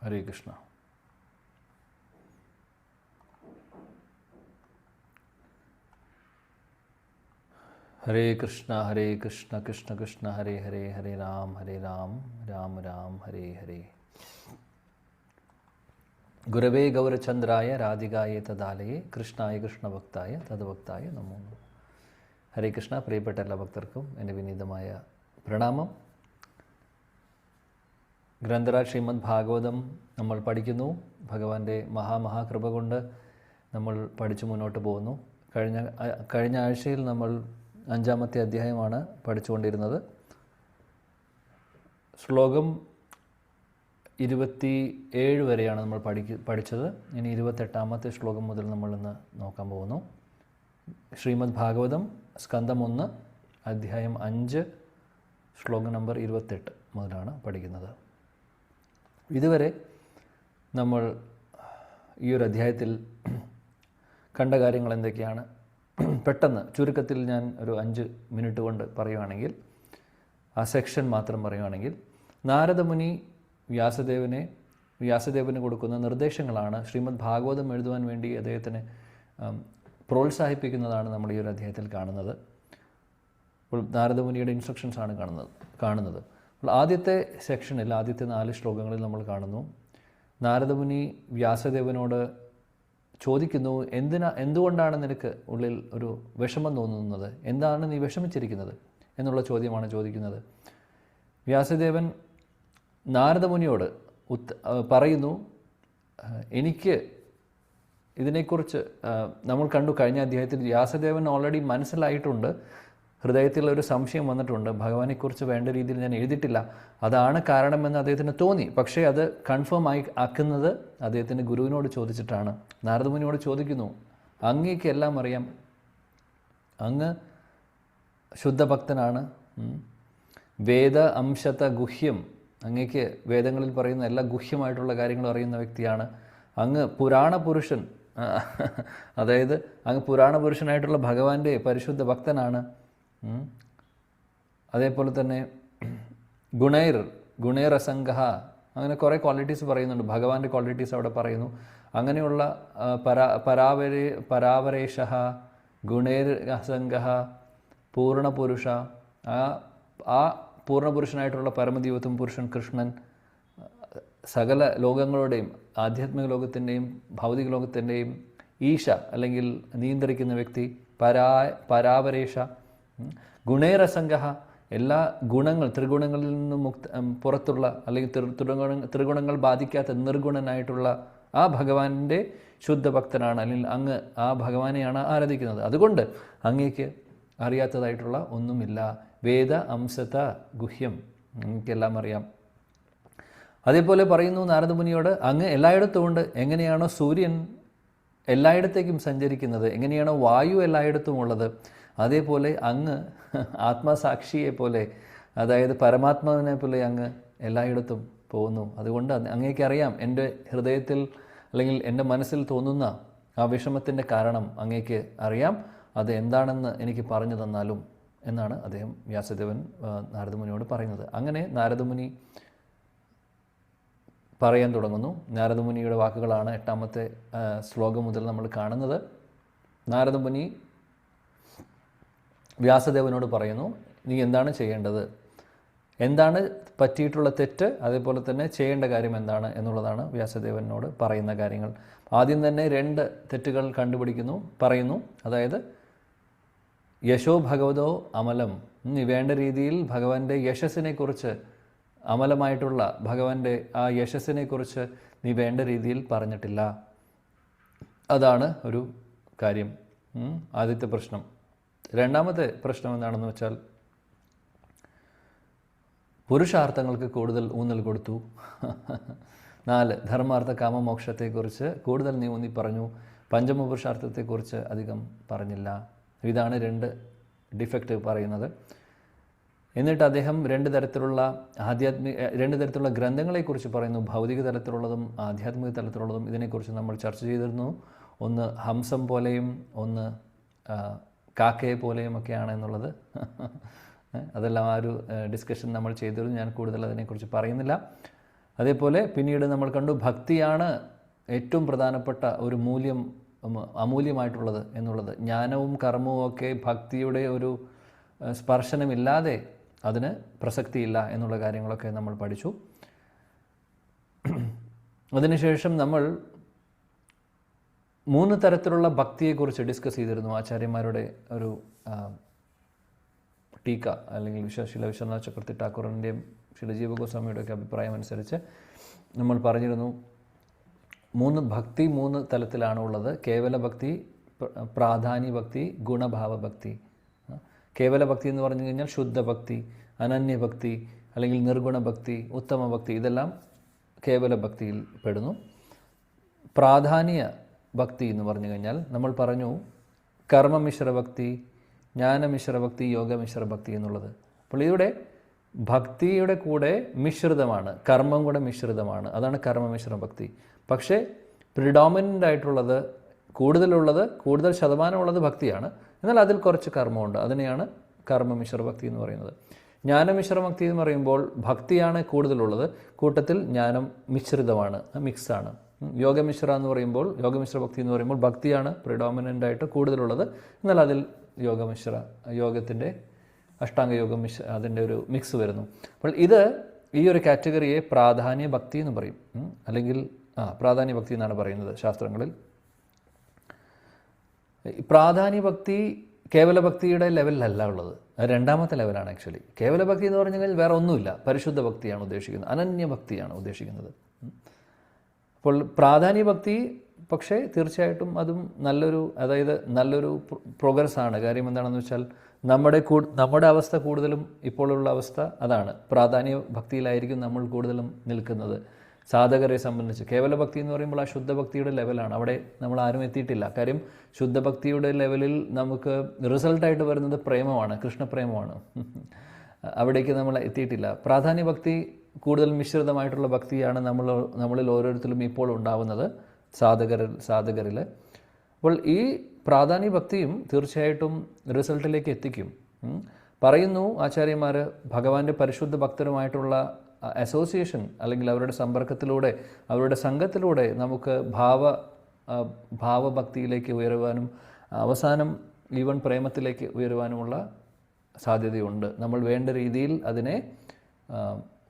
ഹരേ കൃഷ്ണ. ഹരേ കൃഷ്ണ ഹരേ കൃഷ്ണ കൃഷ്ണ കൃഷ്ണ ഹരേ ഹരേ, ഹരേ രാം രാം രാം ഹരേ ഹരേ. ഗുരവേ ഗൗരചന്ദ്രായ രാധികായ തദാലയെ കൃഷ്ണായ കൃഷ്ണഭക്തായ തദ്ഭക്തായ നമോ നമഃ. ഹരേ കൃഷ്ണ. പ്രിയപ്പെട്ട എല്ലാ ഭക്തർക്കും എൻ്റെ വിനീതമായ പ്രണാമം. ഗ്രന്ഥരാജ് ശ്രീമദ് ഭാഗവതം നമ്മൾ പഠിക്കുന്നു. ഭഗവാന്റെ മഹാകൃപ കൊണ്ട് നമ്മൾ പഠിച്ചു മുന്നോട്ട് പോകുന്നു. കഴിഞ്ഞ ആഴ്ചയിൽ നമ്മൾ 5-ാമത്തെ അധ്യായമാണ് പഠിച്ചുകൊണ്ടിരുന്നത്. ശ്ലോകം 27 വരെയാണ് നമ്മൾ പഠിച്ചത്. ഇനി 28-ാമത്തെ ശ്ലോകം മുതൽ നമ്മൾ ഇന്ന് നോക്കാൻ പോകുന്നു. ശ്രീമദ് ഭാഗവതം സ്കന്ധം 1 അധ്യായം 5 ശ്ലോകം നമ്പർ 28 മുതലാണ് പഠിക്കുന്നത്. ഇതുവരെ നമ്മൾ ഈ ഒരു അധ്യായത്തിൽ കണ്ട കാര്യങ്ങൾ എന്തൊക്കെയാണ്? പെട്ടെന്ന് ചുരുക്കത്തിൽ ഞാൻ ഒരു 5 മിനിറ്റ് കൊണ്ട് പറയുകയാണെങ്കിൽ, ആ സെക്ഷൻ മാത്രം പറയുകയാണെങ്കിൽ, നാരദമുനി വ്യാസദേവന് കൊടുക്കുന്ന നിർദ്ദേശങ്ങളാണ് ശ്രീമദ് ഭാഗവതം എഴുതുവാൻ വേണ്ടി അദ്ദേഹത്തിന് പ്രോത്സാഹിപ്പിക്കുന്നതാണ് നമ്മൾ ഈ ഒരു അധ്യായത്തിൽ കാണുന്നത്. നാരദമുനിയുടെ ഇൻസ്ട്രക്ഷൻസാണ് കാണുന്നത്. അപ്പോൾ ആദ്യത്തെ സെക്ഷനിൽ, ആദ്യത്തെ 4 ശ്ലോകങ്ങളിൽ നമ്മൾ കാണുന്നു, നാരദമുനി വ്യാസദേവനോട് ചോദിക്കുന്നു, എന്തുകൊണ്ടാണ് നിനക്ക് ഉള്ളിൽ ഒരു വിഷമം തോന്നുന്നത്? എന്താണ് നീ വിഷമിച്ചിരിക്കുന്നത് എന്നുള്ള ചോദ്യമാണ് ചോദിക്കുന്നത്. വ്യാസദേവൻ നാരദമുനിയോട് പറയുന്നു, എനിക്ക് ഇതിനെക്കുറിച്ച് നമ്മൾ കണ്ടു കഴിഞ്ഞ അധ്യായത്തിൽ വ്യാസദേവൻ ഓൾറെഡി മനസ്സിലായിട്ടുണ്ട്, ഹൃദയത്തിൽ ഒരു സംശയം വന്നിട്ടുണ്ട്, ഭഗവാനെക്കുറിച്ച് വേണ്ട രീതിയിൽ ഞാൻ എഴുതിയിട്ടില്ല, അതാണ് കാരണമെന്ന് അദ്ദേഹത്തിന് തോന്നി. പക്ഷേ അത് കൺഫേം ആക്കുന്നത് അദ്ദേഹത്തിൻ്റെ ഗുരുവിനോട് ചോദിച്ചിട്ടാണ്. നാരദമുനിയോട് ചോദിക്കുന്നു, അങ്ങേക്ക് എല്ലാം അറിയാം, അങ്ങ് ശുദ്ധഭക്തനാണ്, വേദ അംശത ഗുഹ്യം, അങ്ങേക്ക് വേദങ്ങളിൽ പറയുന്ന എല്ലാ ഗുഹ്യമായിട്ടുള്ള കാര്യങ്ങളും അറിയുന്ന വ്യക്തിയാണ്, അങ്ങ് പുരാണ പുരുഷൻ, അതായത് അങ്ങ് പുരാണ പുരുഷനായിട്ടുള്ള ഭഗവാന്റെ പരിശുദ്ധ ഭക്തനാണ്. അതേപോലെ തന്നെ ഗുണൈർ അസംഗഹ, അങ്ങനെ കുറേ ക്വാളിറ്റീസ് പറയുന്നുണ്ട്, ഭഗവാന്റെ ക്വാളിറ്റീസ് അവിടെ പറയുന്നു. അങ്ങനെയുള്ള പരാവരേഷ, ഗുണൈർ അസംഗഹ, പൂർണ്ണപുരുഷ, ആ പൂർണ്ണപുരുഷനായിട്ടുള്ള പരമദൈവത്വം പുരുഷൻ കൃഷ്ണൻ സകല ലോകങ്ങളുടെയും, ആധ്യാത്മിക ലോകത്തിൻ്റെയും ഭൗതിക ലോകത്തിൻ്റെയും ഈശ അല്ലെങ്കിൽ നിയന്ത്രിക്കുന്ന വ്യക്തി. പരാവരേഷ, ഗുണേരസംഗഹ, എല്ലാ ത്രിഗുണങ്ങളിൽ നിന്നും പുറത്തുള്ള അല്ലെങ്കിൽ ത്രിഗുണങ്ങൾ ബാധിക്കാത്ത നിർഗുണനായിട്ടുള്ള ആ ഭഗവാന്റെ ശുദ്ധഭക്തനാണ്, അല്ലെങ്കിൽ അങ്ങ് ആ ഭഗവാനെയാണ് ആരാധിക്കുന്നത്. അതുകൊണ്ട് അങ്ങേക്ക് അറിയാത്തതായിട്ടുള്ള ഒന്നുമില്ല. വേദ അംശത ഗുഹ്യം, അങ്ങേക്കെല്ലാം അറിയാം. അതേപോലെ പറയുന്നു നാരദമുനിയോട്, അങ്ങ് എല്ലായിടത്തും ഉണ്ട്. എങ്ങനെയാണോ സൂര്യൻ എല്ലായിടത്തേക്കും സഞ്ചരിക്കുന്നത്, എങ്ങനെയാണോ വായു എല്ലായിടത്തും ഉള്ളത്, അതേപോലെ അങ്ങ് ആത്മസാക്ഷിയെ പോലെ, അതായത് പരമാത്മാവിനെ പോലെ അങ്ങ് എല്ലായിടത്തും പോകുന്നു. അതുകൊണ്ട് അങ്ങേക്കറിയാം, എൻ്റെ ഹൃദയത്തിൽ അല്ലെങ്കിൽ എൻ്റെ മനസ്സിൽ തോന്നുന്ന ആ വിഷമത്തിൻ്റെ കാരണം അങ്ങേക്ക് അറിയാം, അത് എന്താണെന്ന് എനിക്ക് പറഞ്ഞു തന്നാലും എന്നാണ് അദ്ദേഹം വ്യാസദേവൻ നാരദമുനിയോട് പറയുന്നത്. അങ്ങനെ നാരദമുനി പറയാൻ തുടങ്ങുന്നു. നാരദമുനിയുടെ വാക്കുകളാണ് 8-ാമത്തെ ശ്ലോകം മുതൽ നമ്മൾ കാണുന്നത്. നാരദമുനി വ്യാസദേവനോട് പറയുന്നു, നീ എന്താണ് ചെയ്യേണ്ടത്, എന്താണ് പറ്റിയിട്ടുള്ള തെറ്റ്, അതേപോലെ തന്നെ ചെയ്യേണ്ട കാര്യം എന്താണ് എന്നുള്ളതാണ് വ്യാസദേവനോട് പറയുന്ന കാര്യങ്ങൾ. ആദ്യം തന്നെ 2 തെറ്റുകൾ പറയുന്നു. അതായത് യശോ ഭഗവതോ അമലം, നീ വേണ്ട രീതിയിൽ ഭഗവാന്റെ യശസ്സിനെക്കുറിച്ച്, അമലമായിട്ടുള്ള ഭഗവാന്റെ ആ യശസ്സിനെക്കുറിച്ച് നീ വേണ്ട രീതിയിൽ പറഞ്ഞിട്ടില്ല. അതാണ് ഒരു കാര്യം, ആദ്യത്തെ പ്രശ്നം. 2-ാമത്തെ പ്രശ്നം എന്താണെന്ന് വെച്ചാൽ, പുരുഷാർത്ഥങ്ങൾക്ക് കൂടുതൽ ഊന്നൽ കൊടുത്തു. 4 ധർമാർത്ഥ കാമമോക്ഷത്തെക്കുറിച്ച് കൂടുതൽ നീ ഊന്നി പറഞ്ഞു, പഞ്ചമപുരുഷാർത്ഥത്തെക്കുറിച്ച് അധികം പറഞ്ഞില്ല. ഇതാണ് 2 ഡിഫക്റ്റ് പറയുന്നത്. എന്നിട്ട് അദ്ദേഹം 2 തരത്തിലുള്ള ഗ്രന്ഥങ്ങളെക്കുറിച്ച് പറയുന്നു, ഭൗതിക തലത്തിലുള്ളതും ആധ്യാത്മിക തലത്തിലുള്ളതും. ഇതിനെക്കുറിച്ച് നമ്മൾ ചർച്ച ചെയ്തിരുന്നു. ഒന്ന് ഹംസം പോലെയും ഒന്ന് കാക്കയെ പോലെയും ഒക്കെയാണ് എന്നുള്ളത്. അതെല്ലാം ആ ഒരു ഡിസ്കഷൻ നമ്മൾ ചെയ്തിരുന്നു. ഞാൻ കൂടുതൽ അതിനെക്കുറിച്ച് പറയുന്നില്ല. അതേപോലെ പിന്നീട് നമ്മൾ കണ്ടു ഭക്തിയാണ് ഏറ്റവും പ്രധാനപ്പെട്ട ഒരു മൂല്യം, അമൂല്യമായിട്ടുള്ളത് എന്നുള്ളത്. ജ്ഞാനവും കർമ്മവും ഒക്കെ ഭക്തിയുടെ ഒരു സ്പർശനമില്ലാതെ അതിന് പ്രസക്തിയില്ല എന്നുള്ള കാര്യങ്ങളൊക്കെ നമ്മൾ പഠിച്ചു. അതിനുശേഷം നമ്മൾ 3 തരത്തിലുള്ള ഭക്തിയെക്കുറിച്ച് ഡിസ്കസ് ചെയ്തിരുന്നു. ആചാര്യന്മാരുടെ ഒരു ടീക്ക അല്ലെങ്കിൽ ശില വിശ്വനാഥ ചക്രവർത്തി ഠാക്കൂറിൻ്റെയും ശില ജീവ ഗോസ്വാമിയുടെ ഒക്കെ അഭിപ്രായം അനുസരിച്ച് നമ്മൾ പറഞ്ഞിരുന്നു 3 തലത്തിലാണ് ഉള്ളത്. കേവല ഭക്തി, പ്രാധാന്യ ഭക്തി, ഗുണഭാവ ഭക്തി. കേവല ഭക്തി എന്ന് പറഞ്ഞു കഴിഞ്ഞാൽ ശുദ്ധഭക്തി, അനന്യഭക്തി അല്ലെങ്കിൽ നിർഗുണ ഭക്തി, ഉത്തമ ഭക്തി, ഇതെല്ലാം കേവല ഭക്തിയിൽ പെടുന്നു. പ്രാധാന്യ ഭക്തി എന്ന് പറഞ്ഞു കഴിഞ്ഞാൽ നമ്മൾ പറഞ്ഞു കർമ്മമിശ്ര ഭക്തി, ജ്ഞാനമിശ്ര ഭക്തി, യോഗമിശ്ര ഭക്തി എന്നുള്ളത്. അപ്പോൾ ഇവിടെ ഭക്തിയുടെ കൂടെ മിശ്രിതമാണ്, കർമ്മം കൂടെ മിശ്രിതമാണ്. അതാണ് കർമ്മമിശ്ര ഭക്തി. പക്ഷേ പ്രിഡോമിനൻ്റ് ആയിട്ടുള്ളത്, കൂടുതൽ ശതമാനമുള്ളത് ഭക്തിയാണ്. എന്നാൽ അതിൽ കുറച്ച് കർമ്മമുണ്ട്. അതിനെയാണ് കർമ്മമിശ്ര ഭക്തി എന്ന് പറയുന്നത്. ജ്ഞാനമിശ്ര ഭക്തി എന്ന് പറയുമ്പോൾ ഭക്തിയാണ് കൂടുതലുള്ളത്, കൂട്ടത്തിൽ ജ്ഞാനം മിശ്രിതമാണ്, മിക്സാണ്. യോഗമിശ്ര ഭക്തി എന്ന് പറയുമ്പോൾ ഭക്തിയാണ് പ്രിഡോമിനൻ്റ് ആയിട്ട് കൂടുതലുള്ളത്, എന്നാൽ അതിൽ യോഗത്തിൻ്റെ അഷ്ടാംഗ യോഗം അതിൻ്റെ ഒരു മിക്സ് വരുന്നു. അപ്പോൾ ഈ ഒരു കാറ്റഗറിയെ പ്രാധാന്യ ഭക്തി എന്ന് പറയും, അല്ലെങ്കിൽ പ്രാധാന്യ ഭക്തി എന്നാണ് പറയുന്നത് ശാസ്ത്രങ്ങളിൽ. പ്രാധാന്യ ഭക്തി കേവല ഭക്തിയുടെ ലെവലിലല്ല ഉള്ളത്, രണ്ടാമത്തെ ലെവലാണ് ആക്ച്വലി. കേവല ഭക്തി എന്ന് പറഞ്ഞു കഴിഞ്ഞാൽ വേറെ ഒന്നുമില്ല, പരിശുദ്ധ ഭക്തിയാണ് ഉദ്ദേശിക്കുന്നത്, അനന്യഭക്തിയാണ് ഉദ്ദേശിക്കുന്നത്. അപ്പോൾ പ്രാധാന്യ ഭക്തി പക്ഷേ തീർച്ചയായിട്ടും അതും നല്ലൊരു പ്രോഗ്രസ്സാണ്. കാര്യം എന്താണെന്ന് വെച്ചാൽ നമ്മുടെ അവസ്ഥ കൂടുതലും ഇപ്പോഴുള്ള അവസ്ഥ അതാണ്, പ്രാധാന്യ ഭക്തിയിലായിരിക്കും നമ്മൾ കൂടുതലും നിൽക്കുന്നത് സാധകരെ സംബന്ധിച്ച്. കേവല ഭക്തി എന്ന് പറയുമ്പോൾ ആ ശുദ്ധഭക്തിയുടെ ലെവലാണ്, അവിടെ നമ്മൾ ആരും എത്തിയിട്ടില്ല. കാര്യം ശുദ്ധഭക്തിയുടെ ലെവലിൽ നമുക്ക് റിസൾട്ടായിട്ട് വരുന്നത് പ്രേമമാണ്, കൃഷ്ണപ്രേമമാണ്. അവിടേക്ക് നമ്മൾ എത്തിയിട്ടില്ല. പ്രാധാന്യ ഭക്തി കൂടുതൽ മിശ്രിതമായിട്ടുള്ള ഭക്തിയാണ് നമ്മളിൽ ഓരോരുത്തരും ഇപ്പോൾ ഉണ്ടാവുന്നത് സാധകരിൽ. അപ്പോൾ ഈ പ്രാധാന്യ ഭക്തിയും തീർച്ചയായിട്ടും റിസൾട്ടിലേക്ക് എത്തിക്കും. പറയുന്നു ആചാര്യന്മാർ, ഭഗവാന്റെ പരിശുദ്ധ ഭക്തരുമായിട്ടുള്ള അസോസിയേഷൻ അല്ലെങ്കിൽ അവരുടെ സമ്പർക്കത്തിലൂടെ, അവരുടെ സംഘത്തിലൂടെ നമുക്ക് ഭാവഭക്തിയിലേക്ക് ഉയരുവാനും അവസാനം ഈവൻ പ്രേമത്തിലേക്ക് ഉയരുവാനുമുള്ള സാധ്യതയുണ്ട്. നമ്മൾ വേണ്ട രീതിയിൽ അതിനെ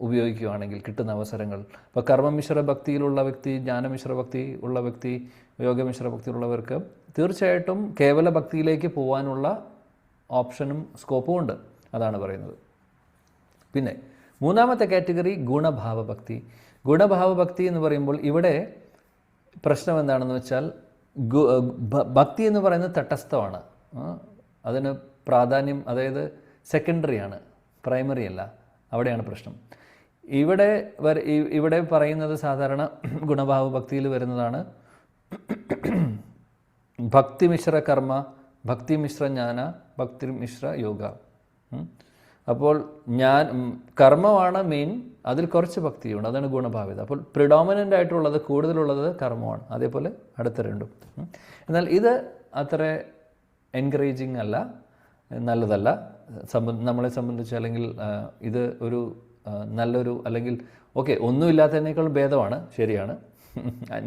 ഉപയോഗിക്കുകയാണെങ്കിൽ കിട്ടുന്ന അവസരങ്ങൾ. ഇപ്പോൾ കർമ്മമിശ്ര ഭക്തിയിലുള്ള വ്യക്തി, ജ്ഞാനമിശ്ര ഭക്തി ഉള്ള വ്യക്തി, യോഗമിശ്ര ഭക്തിയിലുള്ളവർക്ക് തീർച്ചയായിട്ടും കേവല ഭക്തിയിലേക്ക് പോകാനുള്ള ഓപ്ഷനും സ്കോപ്പും ഉണ്ട്. അതാണ് പറയുന്നത്. പിന്നെ 3ാമത്തെ കാറ്റഗറി ഗുണഭാവഭക്തി. ഗുണഭാവഭക്തി എന്ന് പറയുമ്പോൾ ഇവിടെ പ്രശ്നം എന്താണെന്ന് വെച്ചാൽ ഭക്തി എന്ന് പറയുന്നത് തട്ടസ്ഥമാണ്, അതിന് പ്രാധാന്യം, അതായത് സെക്കൻഡറിയാണ്, പ്രൈമറി അല്ല. അവിടെയാണ് പ്രശ്നം. ഇവിടെ പറയുന്നത് സാധാരണ ഗുണഭാവഭക്തിയിൽ വരുന്നതാണ് ഭക്തിമിശ്ര കർമ്മ, ഭക്തിമിശ്ര ജ്ഞാന, ഭക്തിമിശ്ര യോഗ. അപ്പോൾ കർമ്മമാണ് മെയിൻ, അതിൽ കുറച്ച് ഭക്തിയുണ്ട്, അതാണ് ഗുണഭാവിത. അപ്പോൾ പ്രിഡോമിനൻ്റ് ആയിട്ടുള്ളത്, കൂടുതലുള്ളത് കർമ്മമാണ്, അതേപോലെ അടുത്ത രണ്ടും. എന്നാൽ ഇത് അത്ര എൻകറേജിങ് അല്ല, നല്ലതല്ല നമ്മളെ സംബന്ധിച്ച്. അല്ലെങ്കിൽ ഇത് ഒരു നല്ലൊരു, അല്ലെങ്കിൽ ഓക്കെ ഒന്നുമില്ലാത്തതിനേക്കാളും ഭേദമാണ്, ശരിയാണ്,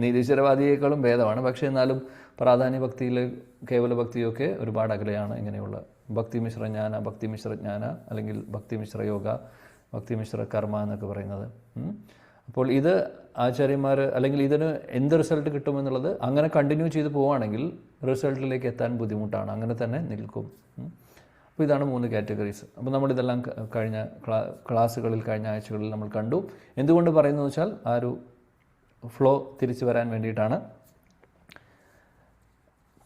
നിരീശ്വരവാദിയേക്കാളും ഭേദമാണ്. പക്ഷേ എന്നാലും പ്രാധാന്യ ഭക്തിയിൽ കേവല ഭക്തിയൊക്കെ ഒരുപാട് അകലെയാണ്. ഇങ്ങനെയുള്ള ഭക്തിമിശ്ര ജ്ഞാന, ഭക്തിമിശ്ര ജ്ഞാന, അല്ലെങ്കിൽ ഭക്തിമിശ്ര യോഗ, ഭക്തിമിശ്ര കർമ്മ എന്നൊക്കെ പറയുന്നത്. അപ്പോൾ ഇത് ആചാര്യന്മാർ, അല്ലെങ്കിൽ ഇതിന് എന്ത് റിസൾട്ട് കിട്ടുമെന്നുള്ളത് അങ്ങനെ കണ്ടിന്യൂ ചെയ്ത് പോവുകയാണെങ്കിൽ റിസൾട്ടിലേക്ക് എത്താൻ ബുദ്ധിമുട്ടാണ്, അങ്ങനെ തന്നെ നിൽക്കും. അപ്പോൾ ഇതാണ് 3 കാറ്റഗറീസ്. അപ്പോൾ നമ്മളിതെല്ലാം കഴിഞ്ഞ ക്ലാസ്സുകളിൽ, കഴിഞ്ഞ ആഴ്ചകളിൽ നമ്മൾ കണ്ടു. എന്തുകൊണ്ട് പറയുന്നത് വെച്ചാൽ ആ ഒരു ഫ്ലോ തിരിച്ചു വരാൻ വേണ്ടിയിട്ടാണ്.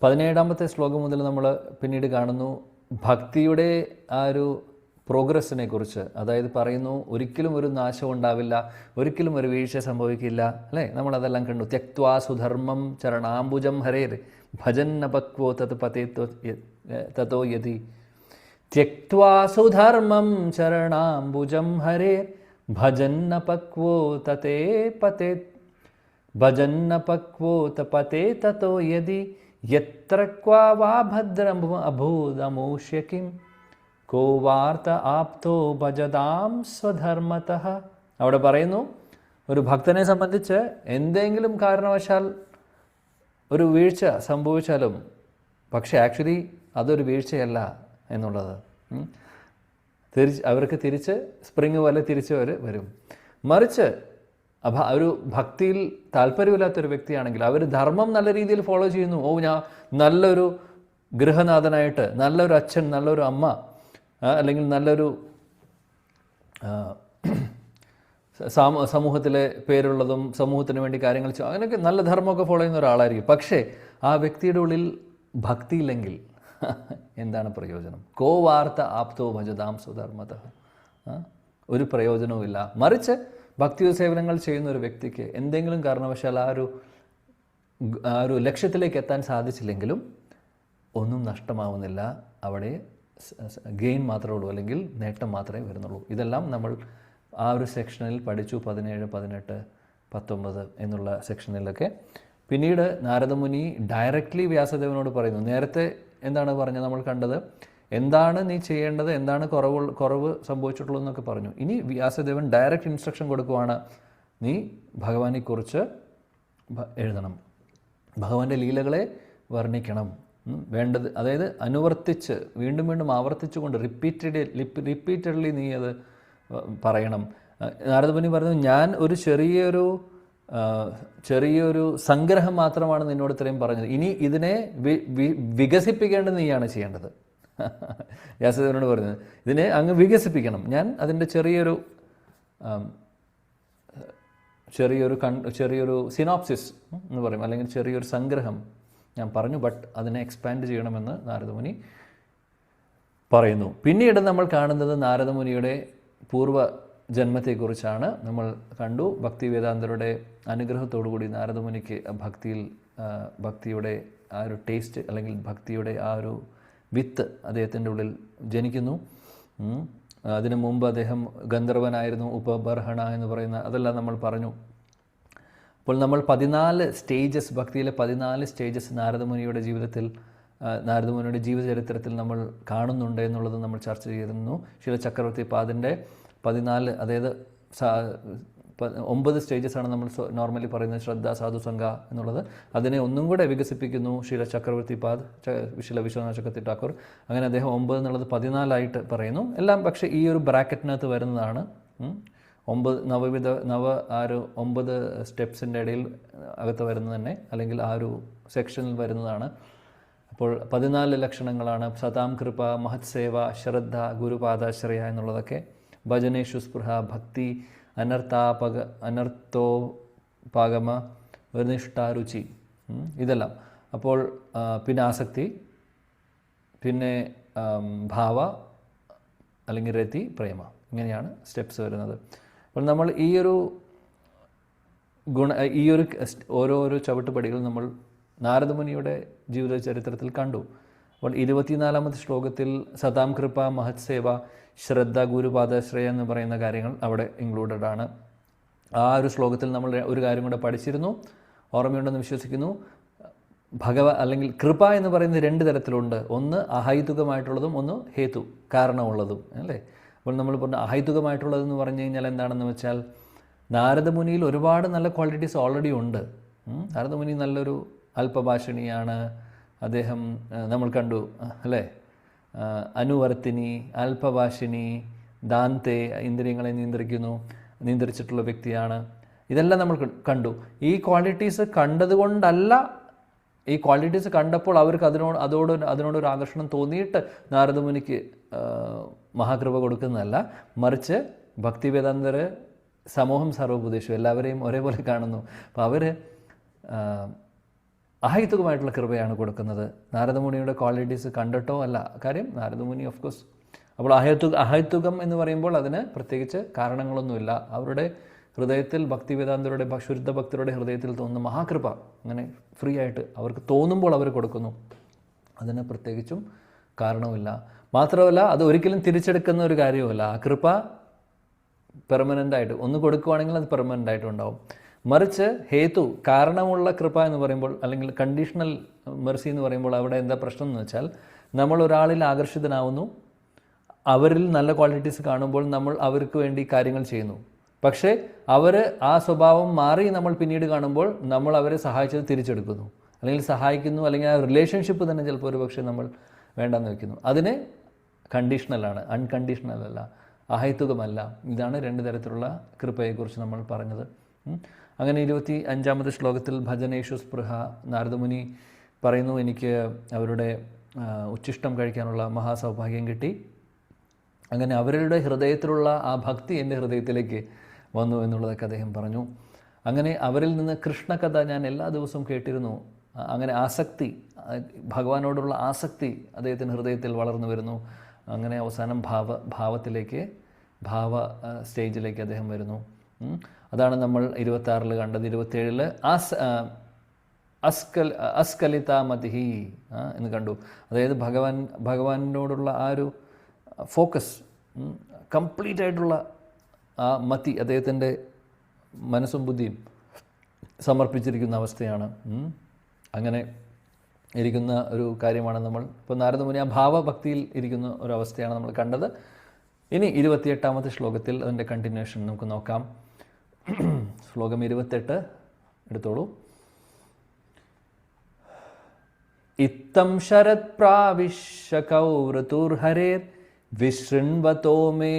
17ാമത്തെ ശ്ലോകം മുതൽ നമ്മൾ പിന്നീട് കാണുന്നു ഭക്തിയുടെ ആ ഒരു പ്രോഗ്രസ്സിനെ കുറിച്ച്. അതായത് പറയുന്നു ഒരിക്കലും ഒരു നാശം ഉണ്ടാവില്ല, ഒരിക്കലും ഒരു വീഴ്ച സംഭവിക്കില്ല, അല്ലേ? നമ്മളതെല്ലാം കണ്ടു. ത്യക്ത്വാ സുധർമ്മം ചരണാംബുജം ഹരേർ ഭജന്നപക്വോ തത് പതേ തതോ യതി. ത്യക്ത്വാ സുധർമ്മം ചരണാംബുജം ഹരേർ ഭജന്നപക്വോ തതേ പതേ ഭജന്നപക്വോ തപതേ തതോ യതി. യത്ര ക്വാ വാ ഭദ്രം അഭൂതമൂഷ്യ കിം കോ വാർത്ത ആപ്തോ ഭജതാം സ്വധർമ്മതഃ. അവിടെ പറയുന്നു ഒരു ഭക്തനെ സംബന്ധിച്ച് എന്തെങ്കിലും കാരണവശാൽ ഒരു വീഴ്ച സംഭവിച്ചാലും, പക്ഷേ ആക്ച്വലി അതൊരു വീഴ്ചയല്ല എന്നുള്ളത്. അവർക്ക് തിരിച്ച് സ്പ്രിങ് പോലെ തിരിച്ച് വരും. മറിച്ച് ഒരു ഭക്തിയിൽ താല്പര്യമില്ലാത്തൊരു വ്യക്തിയാണെങ്കിൽ, അവർ ധർമ്മം നല്ല രീതിയിൽ ഫോളോ ചെയ്യുന്നു, ഞാൻ നല്ലൊരു ഗൃഹനാഥനായിട്ട്, നല്ലൊരു അച്ഛൻ, നല്ലൊരു അമ്മ, അല്ലെങ്കിൽ നല്ലൊരു സമൂഹത്തിലെ പേരുള്ളതും സമൂഹത്തിന് വേണ്ടി കാര്യങ്ങൾ അങ്ങനെയൊക്കെ നല്ല ധർമ്മമൊക്കെ ഫോളോ ചെയ്യുന്ന ഒരാളായിരിക്കും. പക്ഷേ ആ വ്യക്തിയുടെ ഉള്ളിൽ ഭക്തിയില്ലെങ്കിൽ എന്താണ് പ്രയോജനം? കോ വാർത്ത ആപ്തോ ഭജതാം സ്വധർമ്മത, ഒരു പ്രയോജനവുമില്ല. മറിച്ച് ഭക്തി സേവനങ്ങൾ ചെയ്യുന്ന ഒരു വ്യക്തിക്ക് എന്തെങ്കിലും കാരണവശാൽ ആ ഒരു ലക്ഷ്യത്തിലേക്ക് എത്താൻ സാധിച്ചില്ലെങ്കിലും ഒന്നും നഷ്ടമാവുന്നില്ല. അവിടെ ഗെയിൻ മാത്രമേ ഉള്ളൂ, അല്ലെങ്കിൽ നേട്ടം മാത്രമേ വരുന്നുള്ളൂ. ഇതെല്ലാം നമ്മൾ ആ ഒരു സെക്ഷനിൽ പഠിച്ചു. 17, 18, 19 എന്നുള്ള സെക്ഷനിലൊക്കെ. പിന്നീട് നാരദമുനി ഡയറക്റ്റ്ലി വ്യാസദേവനോട് പറയുന്നു. നേരത്തെ എന്താണ് പറഞ്ഞത്? നമ്മൾ കണ്ടത് എന്താണ് നീ ചെയ്യേണ്ടത്, എന്താണ് കുറവ് സംഭവിച്ചിട്ടുള്ളൂ എന്നൊക്കെ പറഞ്ഞു. ഇനി വ്യാസദേവൻ ഡയറക്റ്റ് ഇൻസ്ട്രക്ഷൻ കൊടുക്കുവാണ്. നീ ഭഗവാനെക്കുറിച്ച് എഴുതണം, ഭഗവാന്റെ ലീലകളെ വർണ്ണിക്കണം, വേണ്ടത്, അതായത് അനുവർത്തിച്ച് വീണ്ടും വീണ്ടും ആവർത്തിച്ചുകൊണ്ട് റിപ്പീറ്റഡ്ലി നീ അത് പറയണം. നാരദമുനി പറഞ്ഞു, ഞാൻ ഒരു ചെറിയൊരു സംഗ്രഹം മാത്രമാണ് നിന്നോട് ഇത്രയും പറഞ്ഞത്. ഇനി ഇതിനെ വികസിപ്പിക്കേണ്ടത് നീയാണ് ചെയ്യേണ്ടത്. വ്യാസദേവനോട് പറഞ്ഞത്, ഇതിനെ അങ്ങ് വികസിപ്പിക്കണം. ഞാൻ അതിൻ്റെ ചെറിയൊരു സിനോപ്സിസ് എന്ന് പറയും, അല്ലെങ്കിൽ ചെറിയൊരു സംഗ്രഹം ഞാൻ പറഞ്ഞു, ബട്ട് അതിനെ എക്സ്പാൻഡ് ചെയ്യണമെന്ന് നാരദമുനി പറയുന്നു. പിന്നീട് നമ്മൾ കാണുന്നത് നാരദമുനിയുടെ പൂർവ്വ ജന്മത്തെക്കുറിച്ചാണ്. നമ്മൾ കണ്ടു, ഭക്തി വേദാന്തരുടെ അനുഗ്രഹത്തോടുകൂടി നാരദമുനിക്ക് ഭക്തിയുടെ ആ ഒരു ടേസ്റ്റ്, അല്ലെങ്കിൽ ഭക്തിയുടെ ആ ഒരു വിത്ത് അദ്ദേഹത്തിൻ്റെ ഉള്ളിൽ ജനിക്കുന്നു. അതിനു മുമ്പ് അദ്ദേഹം ഗന്ധർവനായിരുന്നു, ഉപബർഹണ എന്ന് പറയുന്ന, അതെല്ലാം നമ്മൾ പറഞ്ഞു. അപ്പോൾ നമ്മൾ 14 സ്റ്റേജസ്, ഭക്തിയിലെ 14 സ്റ്റേജസ് നാരദമുനിയുടെ നാരദമുനിയുടെ ജീവചരിത്രത്തിൽ നമ്മൾ കാണുന്നുണ്ട് എന്നുള്ളത് നമ്മൾ ചർച്ച ചെയ്തിരുന്നു. ശിലചക്രവർത്തി പാദിൻ്റെ 14, അതായത് 9 സ്റ്റേജസാണ് നമ്മൾ നോർമലി പറയുന്നത്, ശ്രദ്ധ, സാധുസംഗ എന്നുള്ളത്. അതിനെ ഒന്നും കൂടെ വികസിപ്പിക്കുന്നു ശിലചക്രവർത്തി പാദ്, ശില വിശ്വനാഥ ചക്രവർത്തി ടാക്കൂർ. അങ്ങനെ അദ്ദേഹം 9 എന്നുള്ളത് 14 പറയുന്നു. എല്ലാം പക്ഷേ ഈ ഒരു ബ്രാക്കറ്റിനകത്ത് വരുന്നതാണ്. 9 സ്റ്റെപ്സിൻ്റെ ഇടയിൽ അകത്ത് വരുന്നത് തന്നെ, അല്ലെങ്കിൽ ആ ഒരു സെക്ഷനിൽ വരുന്നതാണ്. അപ്പോൾ 14 ലക്ഷണങ്ങളാണ്. സതാം കൃപ, മഹത് സേവ, ശ്രദ്ധ, ഗുരുപാദാശ്രയ എന്നുള്ളതൊക്കെ. ഭജനേഷു സ്പൃഹ, ഭക്തി, അനർത്ഥോപാഗമ, നിഷ്ഠാരുചി, ഇതെല്ലാം. അപ്പോൾ പിന്നെ ആസക്തി, പിന്നെ ഭാവ അല്ലെങ്കിൽ രതി, പ്രേമ, ഇങ്ങനെയാണ് സ്റ്റെപ്സ് വരുന്നത്. അപ്പോൾ നമ്മൾ ഈ ഒരു ഓരോരോ ചവിട്ടുപടികൾ നമ്മൾ നാരദമുനിയുടെ ജീവിത ചരിത്രത്തിൽ കണ്ടു. അപ്പോൾ 24ാമത്തെ ശ്ലോകത്തിൽ സതാം കൃപ, മഹത് സേവ, ശ്രദ്ധ, ഗുരുപാദാശ്രയ എന്ന് പറയുന്ന കാര്യങ്ങൾ അവിടെ ഇൻക്ലൂഡഡ് ആണ്. ആ ഒരു ശ്ലോകത്തിൽ നമ്മൾ ഒരു കാര്യം കൂടെ പഠിച്ചിരുന്നു, ഓർമ്മയുണ്ടെന്ന് വിശ്വസിക്കുന്നു. അല്ലെങ്കിൽ കൃപ എന്ന് പറയുന്നത് 2 തരത്തിലുണ്ട്. ഒന്ന് അഹൈതുകമായിട്ടുള്ളതും ഒന്ന് ഹേതു, കാരണമുള്ളതും, അല്ലേ? അപ്പോൾ നമ്മൾ പറഞ്ഞ അഹൈതുകമായിട്ടുള്ളതെന്ന് പറഞ്ഞു കഴിഞ്ഞാൽ എന്താണെന്ന് വെച്ചാൽ, നാരദമുനിയിൽ ഒരുപാട് നല്ല ക്വാളിറ്റീസ് ഓൾറെഡി ഉണ്ട്. നാരദമുനി നല്ലൊരു അല്പഭാഷണിയാണ്. അദ്ദേഹം നമ്മൾ കണ്ടു, അല്ലേ? അനുവർത്തിനി, അല്പഭാഷിണി, ദാന്തെ, ഇന്ദ്രിയങ്ങളെ നിയന്ത്രിച്ചിട്ടുള്ള വ്യക്തിയാണ്. ഇതെല്ലാം നമ്മൾ കണ്ടു. ഈ ക്വാളിറ്റീസ് കണ്ടതുകൊണ്ടല്ല, ഈ ക്വാളിറ്റീസ് കണ്ടപ്പോൾ അവർക്ക് അതിനോടൊരു ആകർഷണം തോന്നിയിട്ട് നാരദമുനിക്ക് മഹാകൃപ കൊടുക്കുന്നതല്ല. മറിച്ച് ഭക്തിവേദാന്തർ സമൂഹം സർവോപദേശം, എല്ലാവരെയും ഒരേപോലെ കാണുന്നു. അപ്പോൾ അവർ അഹൈതുകമായിട്ടുള്ള കൃപയാണ് കൊടുക്കുന്നത്. നാരദമുനിയുടെ ക്വാളിറ്റീസ് കണ്ടിട്ടോ അല്ല. കാര്യം നാരദമുനി ഓഫ് കോഴ്സ്. അപ്പോൾ അഹൈതുകം എന്ന് പറയുമ്പോൾ അതിന് പ്രത്യേകിച്ച് കാരണങ്ങളൊന്നുമില്ല. അവരുടെ ഹൃദയത്തിൽ, ഭക്തിവേദാന്തരുടെ ശുദ്ധ ഭക്തരുടെ ഹൃദയത്തിൽ തോന്നുന്ന മഹാകൃപ അങ്ങനെ ഫ്രീ ആയിട്ട് അവർക്ക് തോന്നുമ്പോൾ അവർ കൊടുക്കുന്നു. അതിന് പ്രത്യേകിച്ചും കാരണവുമില്ല. മാത്രമല്ല അത് ഒരിക്കലും തിരിച്ചെടുക്കുന്ന ഒരു കാര്യവുമല്ല. ആ കൃപ പെർമനൻ്റായിട്ട് ഒന്ന് കൊടുക്കുകയാണെങ്കിൽ അത് പെർമനൻ്റായിട്ട് ഉണ്ടാവും. മറിച്ച് ഹേതു, കാരണമുള്ള കൃപ എന്ന് പറയുമ്പോൾ, അല്ലെങ്കിൽ കണ്ടീഷണൽ മെർസി എന്ന് പറയുമ്പോൾ അവിടെ എന്താ പ്രശ്നം എന്ന് വെച്ചാൽ, നമ്മൾ ഒരാളിൽ ആകർഷിതനാവുന്നു, അവരിൽ നല്ല ക്വാളിറ്റീസ് കാണുമ്പോൾ നമ്മൾ അവർക്ക് വേണ്ടി കാര്യങ്ങൾ ചെയ്യുന്നു. പക്ഷേ അവർ ആ സ്വഭാവം മാറി നമ്മൾ പിന്നീട് കാണുമ്പോൾ നമ്മൾ അവരെ സഹായിച്ചത് തിരിച്ചെടുക്കുന്നു, അല്ലെങ്കിൽ സഹായിക്കുന്നു, അല്ലെങ്കിൽ ആ റിലേഷൻഷിപ്പ് തന്നെ ചിലപ്പോൾ ഒരു പക്ഷേ നമ്മൾ വേണ്ടെന്ന് വെക്കുന്നു. അതിന് കണ്ടീഷണലാണ്, അൺകണ്ടീഷണൽ അല്ല, അഹൈതുകമല്ല. ഇതാണ് രണ്ട് തരത്തിലുള്ള കൃപയെക്കുറിച്ച് നമ്മൾ പറഞ്ഞത്. അങ്ങനെ 25-ാമത്തെ ശ്ലോകത്തിൽ ഭജനേഷു സ്പൃഹ, നാരദമുനി പറയുന്നു, എനിക്ക് അവരുടെ ഉച്ഛിഷ്ടം കഴിക്കാനുള്ള മഹാസൗഭാഗ്യം കിട്ടി. അങ്ങനെ അവരുടെ ഹൃദയത്തിലുള്ള ആ ഭക്തി എൻ്റെ ഹൃദയത്തിലേക്ക് വന്നു എന്നുള്ളതൊക്കെ അദ്ദേഹം പറഞ്ഞു. അങ്ങനെ അവരിൽ നിന്ന് കൃഷ്ണകഥ ഞാൻ എല്ലാ ദിവസവും കേട്ടിരുന്നു. അങ്ങനെ ആസക്തി, ഭഗവാനോടുള്ള ആസക്തി അദ്ദേഹത്തിൻ്റെ ഹൃദയത്തിൽ വളർന്നു വരുന്നു. അങ്ങനെ അവസാനം ഭാവത്തിലേക്ക്, സ്റ്റേജിലേക്ക് അദ്ദേഹം വരുന്നു. അതാണ് നമ്മൾ 26-ൽ കണ്ടത്. 27-ൽ അസ്കലിതാമതിഹി എന്ന് കണ്ടു. അതായത് ഭഗവാനോടുള്ള ആ ഒരു ഫോക്കസ്, കംപ്ലീറ്റ് ആയിട്ടുള്ള ആ മതി അദ്ദേഹത്തിൻ്റെ മനസ്സും ബുദ്ധിയും സമർപ്പിച്ചിരിക്കുന്ന അവസ്ഥയാണ്. അങ്ങനെ ഇരിക്കുന്ന ഒരു കാര്യമാണ് നമ്മൾ ഇപ്പോൾ നാരദമുനി ആ ഭാവഭക്തിയിൽ ഇരിക്കുന്ന ഒരവസ്ഥയാണ് നമ്മൾ കണ്ടത്. ഇനി 28-ാമത്തെ ശ്ലോകത്തിൽ അതിൻ്റെ കണ്ടിന്യൂഷൻ നമുക്ക് നോക്കാം. ശ്ലോകം 28 എടുത്തോളൂ. ഇത്തം ശരത് പ്രാവിശ്യ കൗരതുർഹരേർ വിശൃണ്വതോ മേ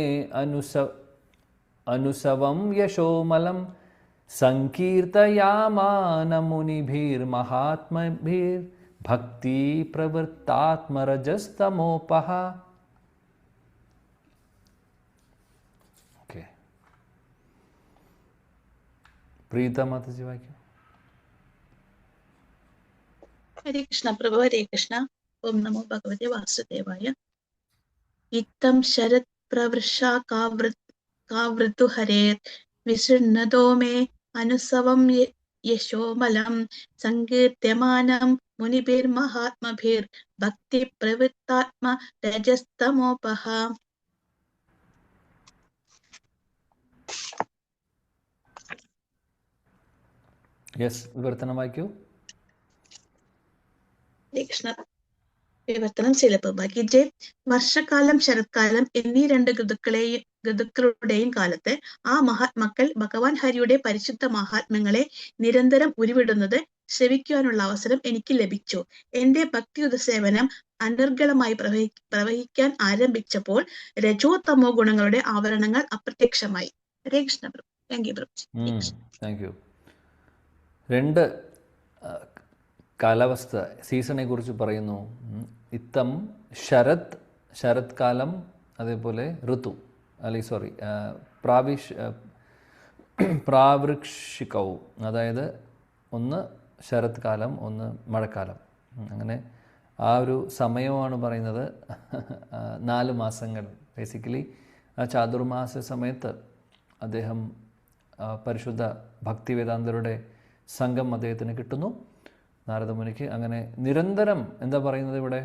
അനുസവം യശോമലം സങ്കീർത്തയാമാന മുനിഭിർമഹാത്മഭിർ ഭക്തി പ്രവൃത്താത്മരജസ്തമോപഹ. ഓക്കെ, പ്രീത മാതാജി വായിക്കും. ഹരേ കൃഷ്ണ പ്രഭു, ഹരേ കൃഷ്ണ. ഓം നമോ ഭഗവതേ വാസുദേവായ. ഇത്തം ശരത് പ്രവൃഷാ കാവൃതുഹരേർ വിശൃണ്വതോ മേ അനുസവം യശോമലം സങ്കീർത്യമാനം മുനിഭിർമഹാത്മഭിർ ഭക്തി പ്രവൃത്താത്മ രജസ്തമോപഹ. യെസ്, വിവർത്തനം വായിക്കൂ. കൃഷ്ണ വിവർത്തനം ശീലപ്രഭാഗിജെ. വർഷക്കാലം, ശരത്കാലം എന്നീ രണ്ട് ഋതുക്കളുടെയും കാലത്ത് ആ മഹാത്മാക്കൾ ഭഗവാൻ ഹരിയുടെ പരിശുദ്ധ മഹാത്മ്യങ്ങളെ നിരന്തരം ഉരുവിടുന്നത് ശ്രവിക്കുവാനുള്ള അവസരം എനിക്ക് ലഭിച്ചു. എന്റെ ഭക്തിയുത സേവനം അനർഗളമായി പ്രവഹിക്കാൻ ആരംഭിച്ചപ്പോൾ രജോ തമോ ഗുണങ്ങളുടെ ആവരണങ്ങൾ അപ്രത്യക്ഷമായി. ഹരേ കൃഷ്ണ പ്രഭു. താങ്ക് യു പ്രഭു. Thank you. രണ്ട് കാലാവസ്ഥ, സീസണെ കുറിച്ച് പറയുന്നു. ഇത്തം ശരത് കാലം, അതേപോലെ ഋതു, അല്ലെങ്കിൽ സോറി പ്രാവൃക്ഷികവും, അതായത് ഒന്ന് ശരത് കാലം, ഒന്ന് മഴക്കാലം. അങ്ങനെ ആ ഒരു സമയമാണ് പറയുന്നത്. 4 മാസങ്ങൾ ബേസിക്കലി ആ ചാതുർമാസ സമയത്ത് അദ്ദേഹം പരിശുദ്ധ ഭക്തിവേദാന്തരുടെ സംഘം അദ്ദേഹത്തിന് കിട്ടുന്നു, നാരദമുനിക്ക്. അങ്ങനെ നിരന്തരം എന്താ പറയുന്നത് ഇവിടെ,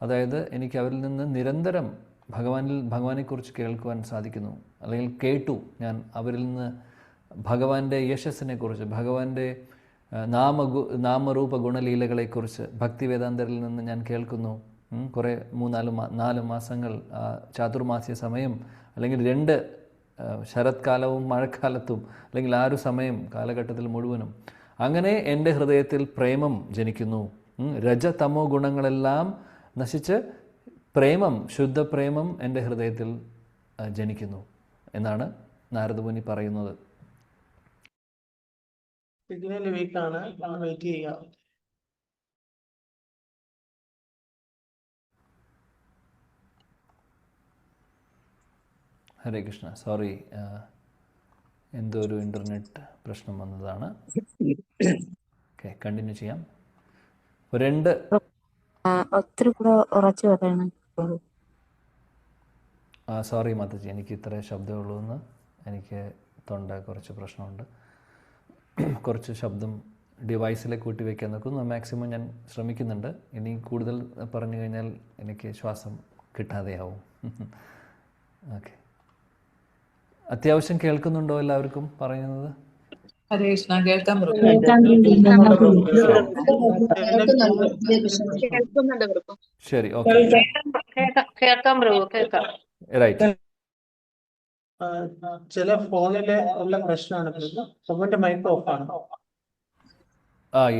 അതായത് എനിക്ക് അവരിൽ നിന്ന് നിരന്തരം ഭഗവാനെക്കുറിച്ച് കേൾക്കുവാൻ സാധിക്കുന്നു, അല്ലെങ്കിൽ കേട്ടു ഞാൻ അവരിൽ നിന്ന് ഭഗവാന്റെ യശസ്സിനെക്കുറിച്ച്, ഭഗവാന്റെ നാമരൂപ ഗുണലീലകളെക്കുറിച്ച് ഭക്തിവേദാന്തരിൽ നിന്ന് ഞാൻ കേൾക്കുന്നു. കുറേ 3-4 മാസങ്ങൾ ചാതുർമാസ്യ സമയം, അല്ലെങ്കിൽ 2 ശരത്കാലവും മഴക്കാലത്തും, അല്ലെങ്കിൽ ആ ഒരു സമയം കാലഘട്ടത്തിൽ മുഴുവനും അങ്ങനെ എൻ്റെ ഹൃദയത്തിൽ പ്രേമം ജനിക്കുന്നു. രജതമോ ഗുണങ്ങളെല്ലാം നശിച്ച് പ്രേമം, ശുദ്ധപ്രേമം എൻ്റെ ഹൃദയത്തിൽ ജനിക്കുന്നു എന്നാണ് നാരദമുനി പറയുന്നത്. ഹരേ കൃഷ്ണ. സോറി, എന്തോ ഒരു ഇൻ്റർനെറ്റ് പ്രശ്നം വന്നതാണ്. ഓക്കെ, കണ്ടിന്യൂ ചെയ്യാം. ഒത്തിരി കൂടെ ഉറച്ചു പറയണം. സോറി മാതാജി, എനിക്ക് ഇത്ര ശബ്ദമുള്ളൂ എന്ന്. എനിക്ക് തൊണ്ട കുറച്ച് പ്രശ്നമുണ്ട്. കുറച്ച് ശബ്ദം ഡിവൈസിലെ കൂട്ടി വയ്ക്കാൻ നോക്കുന്നു. മാക്സിമം ഞാൻ ശ്രമിക്കുന്നുണ്ട്. ഇനി കൂടുതൽ പറഞ്ഞു കഴിഞ്ഞാൽ എനിക്ക് ശ്വാസം കിട്ടാതെയാവും. ഓക്കെ, അത്യാവശ്യം കേൾക്കുന്നുണ്ടോ എല്ലാവർക്കും പറയുന്നത്? ഹരേ കൃഷ്ണ. കേൾക്കാൻ ശരി, ഓക്കെ, റൈറ്റ്. ചില ഫോണിലെ ഉള്ള പ്രശ്നമാണ്. ഫോണിന്റെ മൈക്ക് ഓഫാണ്.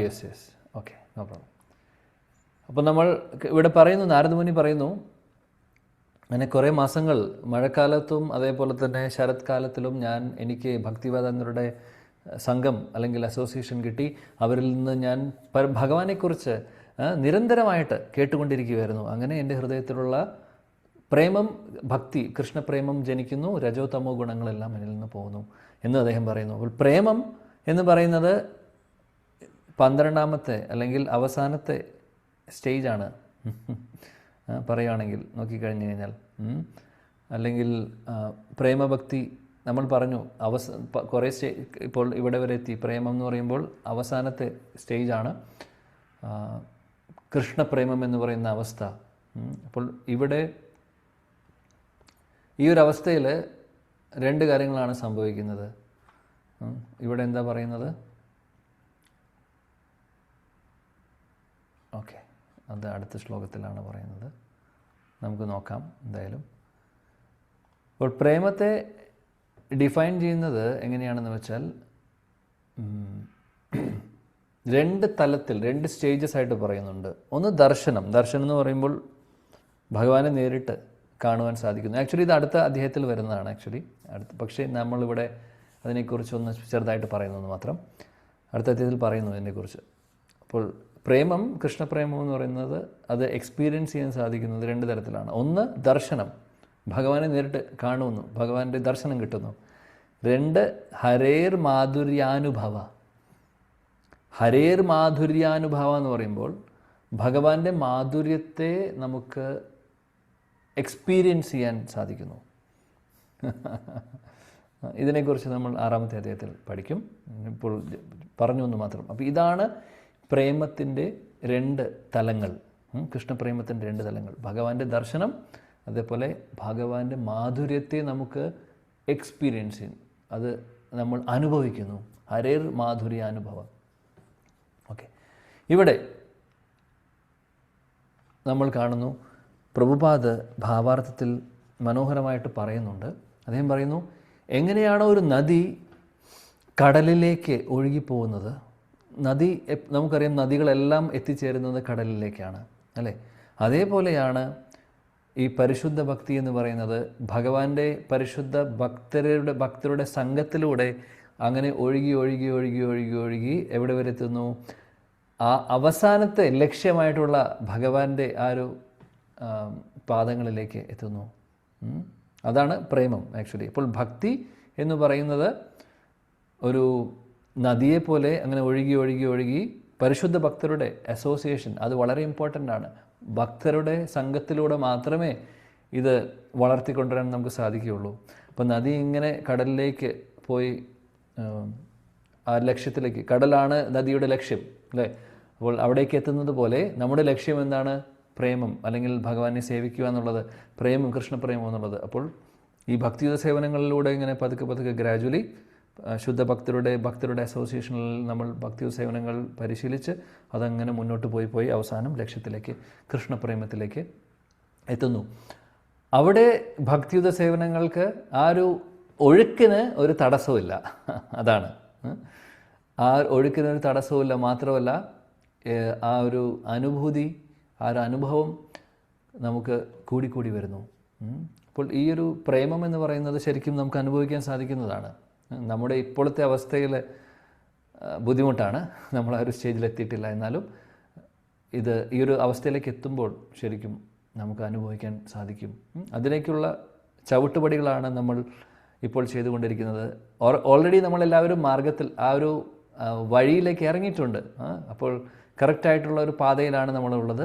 Yes okay, no problem. അപ്പോൾ നമ്മൾ ഇവിടെ പറയുന്നു, നാരദമുനി പറയുന്നു, അങ്ങനെ കുറേ മാസങ്ങൾ മഴക്കാലത്തും അതേപോലെ തന്നെ ശരത് കാലത്തിലും എനിക്ക് ഭക്തിവേദാന്തരുടെ സംഘം അല്ലെങ്കിൽ അസോസിയേഷൻ കിട്ടി. അവരിൽ നിന്ന് ഞാൻ ഭഗവാനെക്കുറിച്ച് നിരന്തരമായിട്ട് കേട്ടുകൊണ്ടിരിക്കുകയായിരുന്നു. അങ്ങനെ എൻ്റെ ഹൃദയത്തിലുള്ള പ്രേമം, ഭക്തി, കൃഷ്ണപ്രേമം ജനിക്കുന്നു, രജോ തമോ ഗുണങ്ങളെല്ലാം എന്നിൽ നിന്ന് പോകുന്നു എന്ന് അദ്ദേഹം പറയുന്നു. അപ്പോൾ പ്രേമം എന്ന് പറയുന്നത് 12ാമത്തെ അല്ലെങ്കിൽ അവസാനത്തെ സ്റ്റേജാണ് പറയുകയാണെങ്കിൽ, നോക്കിക്കഴിഞ്ഞു കഴിഞ്ഞാൽ. അല്ലെങ്കിൽ പ്രേമഭക്തി നമ്മൾ പറഞ്ഞു കുറേ ഇപ്പോൾ ഇവിടെ വരെ എത്തി. പ്രേമം എന്ന് പറയുമ്പോൾ അവസാനത്തെ സ്റ്റേജാണ് കൃഷ്ണപ്രേമം എന്ന് പറയുന്ന അവസ്ഥ. അപ്പോൾ ഇവിടെ ഈ ഒരു അവസ്ഥയിൽ 2 കാര്യങ്ങളാണ് സംഭവിക്കുന്നത്. ഇവിടെ എന്താ പറയുന്നത്? ഓക്കെ, അത് അടുത്ത ശ്ലോകത്തിലാണ് പറയുന്നത്, നമുക്ക് നോക്കാം എന്തായാലും. അപ്പോൾ പ്രേമത്തെ ഡിഫൈൻ ചെയ്യുന്നത് എങ്ങനെയാണെന്ന് വെച്ചാൽ 2 തലത്തിൽ 2 സ്റ്റേജസ് ആയിട്ട് പറയുന്നുണ്ട്. ഒന്ന് ദർശനം. ദർശനം എന്ന് പറയുമ്പോൾ ഭഗവാനെ നേരിട്ട് കാണുവാൻ സാധിക്കുന്നു. ആക്ച്വലി ഇത് അടുത്ത അധ്യായത്തിൽ വരുന്നതാണ് പക്ഷേ നമ്മളിവിടെ അതിനെക്കുറിച്ചൊന്ന് ചെറുതായിട്ട് പറയുന്നത് മാത്രം. അടുത്ത അധ്യായത്തിൽ പറയുന്നു ഇതിനെക്കുറിച്ച്. അപ്പോൾ പ്രേമം, കൃഷ്ണപ്രേമം എന്ന് പറയുന്നത് അത് എക്സ്പീരിയൻസ് ചെയ്യാൻ സാധിക്കുന്നത് 2 തരത്തിലാണ്. ഒന്ന് ദർശനം, ഭഗവാനെ നേരിട്ട് കാണുന്നു, ഭഗവാന്റെ ദർശനം കിട്ടുന്നു. 2 ഹരേർ മാധുര്യാനുഭവ. ഹരേർ മാധുര്യാനുഭവ എന്ന് പറയുമ്പോൾ ഭഗവാന്റെ മാധുര്യത്തെ നമുക്ക് എക്സ്പീരിയൻസ് ചെയ്യാൻ സാധിക്കുന്നു. ഇതിനെക്കുറിച്ച് നമ്മൾ 6ാമത്തെ അധ്യായത്തിൽ പഠിക്കും. ഇപ്പോൾ പറഞ്ഞു എന്ന് മാത്രം. അപ്പോൾ ഇതാണ് പ്രേമത്തിൻ്റെ 2 തലങ്ങൾ, കൃഷ്ണപ്രേമത്തിൻ്റെ 2 തലങ്ങൾ. ഭഗവാന്റെ ദർശനം, അതേപോലെ ഭഗവാന്റെ മാധുര്യത്തെ നമുക്ക് എക്സ്പീരിയൻസ് ചെയ്യും, അത് നമ്മൾ അനുഭവിക്കുന്നു. ഹരേർ മാധുര്യാനുഭവം. ഓക്കെ, ഇവിടെ നമ്മൾ കാണുന്നു പ്രഭുപാദ് ഭാവാർത്ഥത്തിൽ മനോഹരമായിട്ട് പറയുന്നുണ്ട്. അദ്ദേഹം പറയുന്നു, എങ്ങനെയാണോ ഒരു നദി കടലിലേക്ക് ഒഴുകിപ്പോകുന്നത്, നമുക്കറിയാം നദികളെല്ലാം എത്തിച്ചേരുന്നത് കടലിലേക്കാണ് അല്ലേ? അതേപോലെയാണ് ഈ പരിശുദ്ധ ഭക്തി എന്ന് പറയുന്നത്. ഭഗവാന്റെ പരിശുദ്ധ ഭക്തരുടെ സംഘത്തിലൂടെ അങ്ങനെ ഒഴുകി എവിടെ വരെ എത്തുന്നു? ആ അവസാനത്തെ ലക്ഷ്യമായിട്ടുള്ള ഭഗവാന്റെ ആ ഒരു പാദങ്ങളിലേക്ക് എത്തുന്നു. അതാണ് പ്രേമം ആക്ച്വലി. അപ്പോൾ ഭക്തി എന്ന് പറയുന്നത് ഒരു നദിയെപ്പോലെ അങ്ങനെ ഒഴുകി പരിശുദ്ധ ഭക്തരുടെ അസോസിയേഷൻ, അത് വളരെ ഇമ്പോർട്ടൻ്റ് ആണ്. ഭക്തരുടെ സംഘത്തിലൂടെ മാത്രമേ ഇത് വളർത്തിക്കൊണ്ടുവരാൻ നമുക്ക് സാധിക്കുകയുള്ളൂ. അപ്പോൾ നദി ഇങ്ങനെ കടലിലേക്ക് പോയി ആ ലക്ഷ്യത്തിലേക്ക്, കടലാണ് നദിയുടെ ലക്ഷ്യം അല്ലേ? അപ്പോൾ അവിടേക്ക് എത്തുന്നത് പോലെ നമ്മുടെ ലക്ഷ്യം എന്താണ്? പ്രേമം, അല്ലെങ്കിൽ ഭഗവാനെ സേവിക്കുക എന്നുള്ളത്, പ്രേമം, കൃഷ്ണപ്രേമം എന്നുള്ളത്. അപ്പോൾ ഈ ഭക്തിയുത സേവനങ്ങളിലൂടെ ഇങ്ങനെ പതുക്കെ ഗ്രാജുവലി ശുദ്ധ ഭക്തരുടെ അസോസിയേഷനിൽ നമ്മൾ ഭക്തിയുത സേവനങ്ങൾ പരിശീലിച്ച് അതങ്ങനെ മുന്നോട്ട് പോയി അവസാനം ലക്ഷ്യത്തിലേക്ക്, കൃഷ്ണപ്രേമത്തിലേക്ക് എത്തുന്നു. അവിടെ ഭക്തിയുത സേവനങ്ങൾക്ക് ആ ഒരു ഒഴുക്കിന് ഒരു തടസ്സമില്ല. അതാണ്, ആ ഒഴുക്കിന് ഒരു തടസ്സമില്ല. മാത്രമല്ല ആ ഒരു അനുഭൂതി, ആ ഒരു അനുഭവം നമുക്ക് കൂടിക്കൂടി വരുന്നു. അപ്പോൾ ഈ ഒരു പ്രേമം എന്ന് പറയുന്നത് ശരിക്കും നമുക്ക് അനുഭവിക്കാൻ സാധിക്കുന്നതാണ്. നമ്മുടെ ഇപ്പോഴത്തെ അവസ്ഥയിൽ ബുദ്ധിമുട്ടാണ്, നമ്മൾ ആ ഒരു സ്റ്റേജിൽ എത്തിയിട്ടില്ല. എന്നാലും ഈ ഒരു അവസ്ഥയിലേക്ക് എത്തുമ്പോൾ ശരിക്കും നമുക്ക് അനുഭവിക്കാൻ സാധിക്കും. അതിലേക്കുള്ള ചവിട്ടുപടികളാണ് നമ്മൾ ഇപ്പോൾ ചെയ്തുകൊണ്ടിരിക്കുന്നത്. ഓൾറെഡി നമ്മളെല്ലാവരും മാർഗത്തിൽ, ആ ഒരു വഴിയിലേക്ക് ഇറങ്ങിയിട്ടുണ്ട്. അപ്പോൾ കറക്റ്റായിട്ടുള്ള ഒരു പാതയിലാണ് നമ്മളുള്ളത്.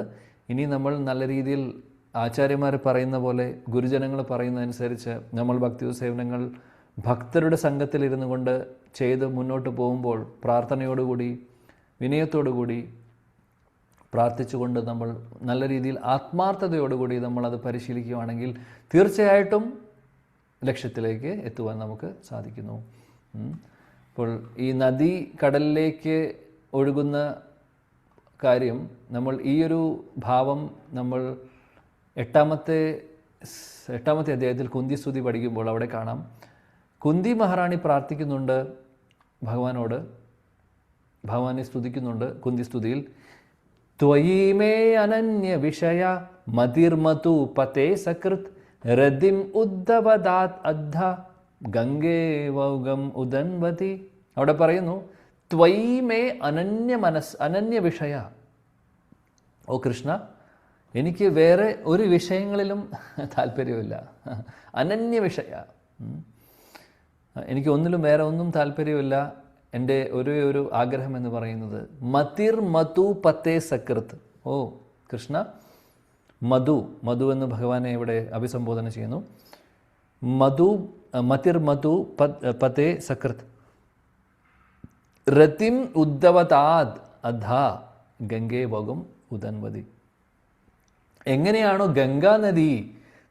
ഇനി നമ്മൾ നല്ല രീതിയിൽ ആചാര്യന്മാർ പറയുന്ന പോലെ, ഗുരുജനങ്ങൾ പറയുന്നതനുസരിച്ച് നമ്മൾ ഭക്തിയുത സേവനങ്ങൾ ഭക്തരുടെ സംഘത്തിലിരുന്നു കൊണ്ട് ചെയ്ത് മുന്നോട്ട് പോകുമ്പോൾ, പ്രാർത്ഥനയോടുകൂടി വിനയത്തോടുകൂടി പ്രാർത്ഥിച്ചുകൊണ്ട് നമ്മൾ നല്ല രീതിയിൽ ആത്മാർത്ഥതയോടുകൂടി നമ്മളത് പരിശീലിക്കുകയാണെങ്കിൽ തീർച്ചയായിട്ടും ലക്ഷ്യത്തിലേക്ക് എത്തുവാൻ നമുക്ക് സാധിക്കുന്നു. അപ്പോൾ ഈ നദി കടലിലേക്ക് ഒഴുകുന്ന കാര്യം, നമ്മൾ ഈ ഒരു ഭാവം നമ്മൾ 8ാമത്തെ 8-ാമത്തെ അധ്യായത്തിൽ കുന്തി സ്തുതി പഠിക്കുമ്പോൾ അവിടെ കാണാം, കുന്തി മഹാറാണി പ്രാർത്ഥിക്കുന്നുണ്ട് ഭഗവാനോട്, ഭഗവാനെ സ്തുതിക്കുന്നുണ്ട് കുന്തി സ്തുതിയിൽ. ത്വയീമേ അനന്യ വിഷയ മതിർമതു പതേ സകൃത് രതിം ഉദ്ധവദാത് അദ്ധ ഗംഗേ വൗഗം ഉദൻവതി. അവിടെ പറയുന്നു, ത്വയീമേ അനന്യ വിഷയ. ഓ കൃഷ്ണ, എനിക്ക് വേറെ ഒരു വിഷയങ്ങളിലും താല്പര്യമില്ല. അനന്യ വിഷയ, എനിക്ക് ഒന്നിലും വേറെ ഒന്നും താല്പര്യമില്ല. എൻ്റെ ഒരു ആഗ്രഹം എന്ന് പറയുന്നത് മതിർ മധു പത്തേ സകൃത്. ഓ കൃഷ്ണ, മധു എന്ന് ഭഗവാനെ ഇവിടെ അഭിസംബോധന ചെയ്യുന്നു. മതിർ മധു പത്തേ സകൃത് രതിം ഉദ്ധവതാദ് അധ ഗംഗേ വകും ഉദൻവതി. എങ്ങനെയാണോ ഗംഗാ നദി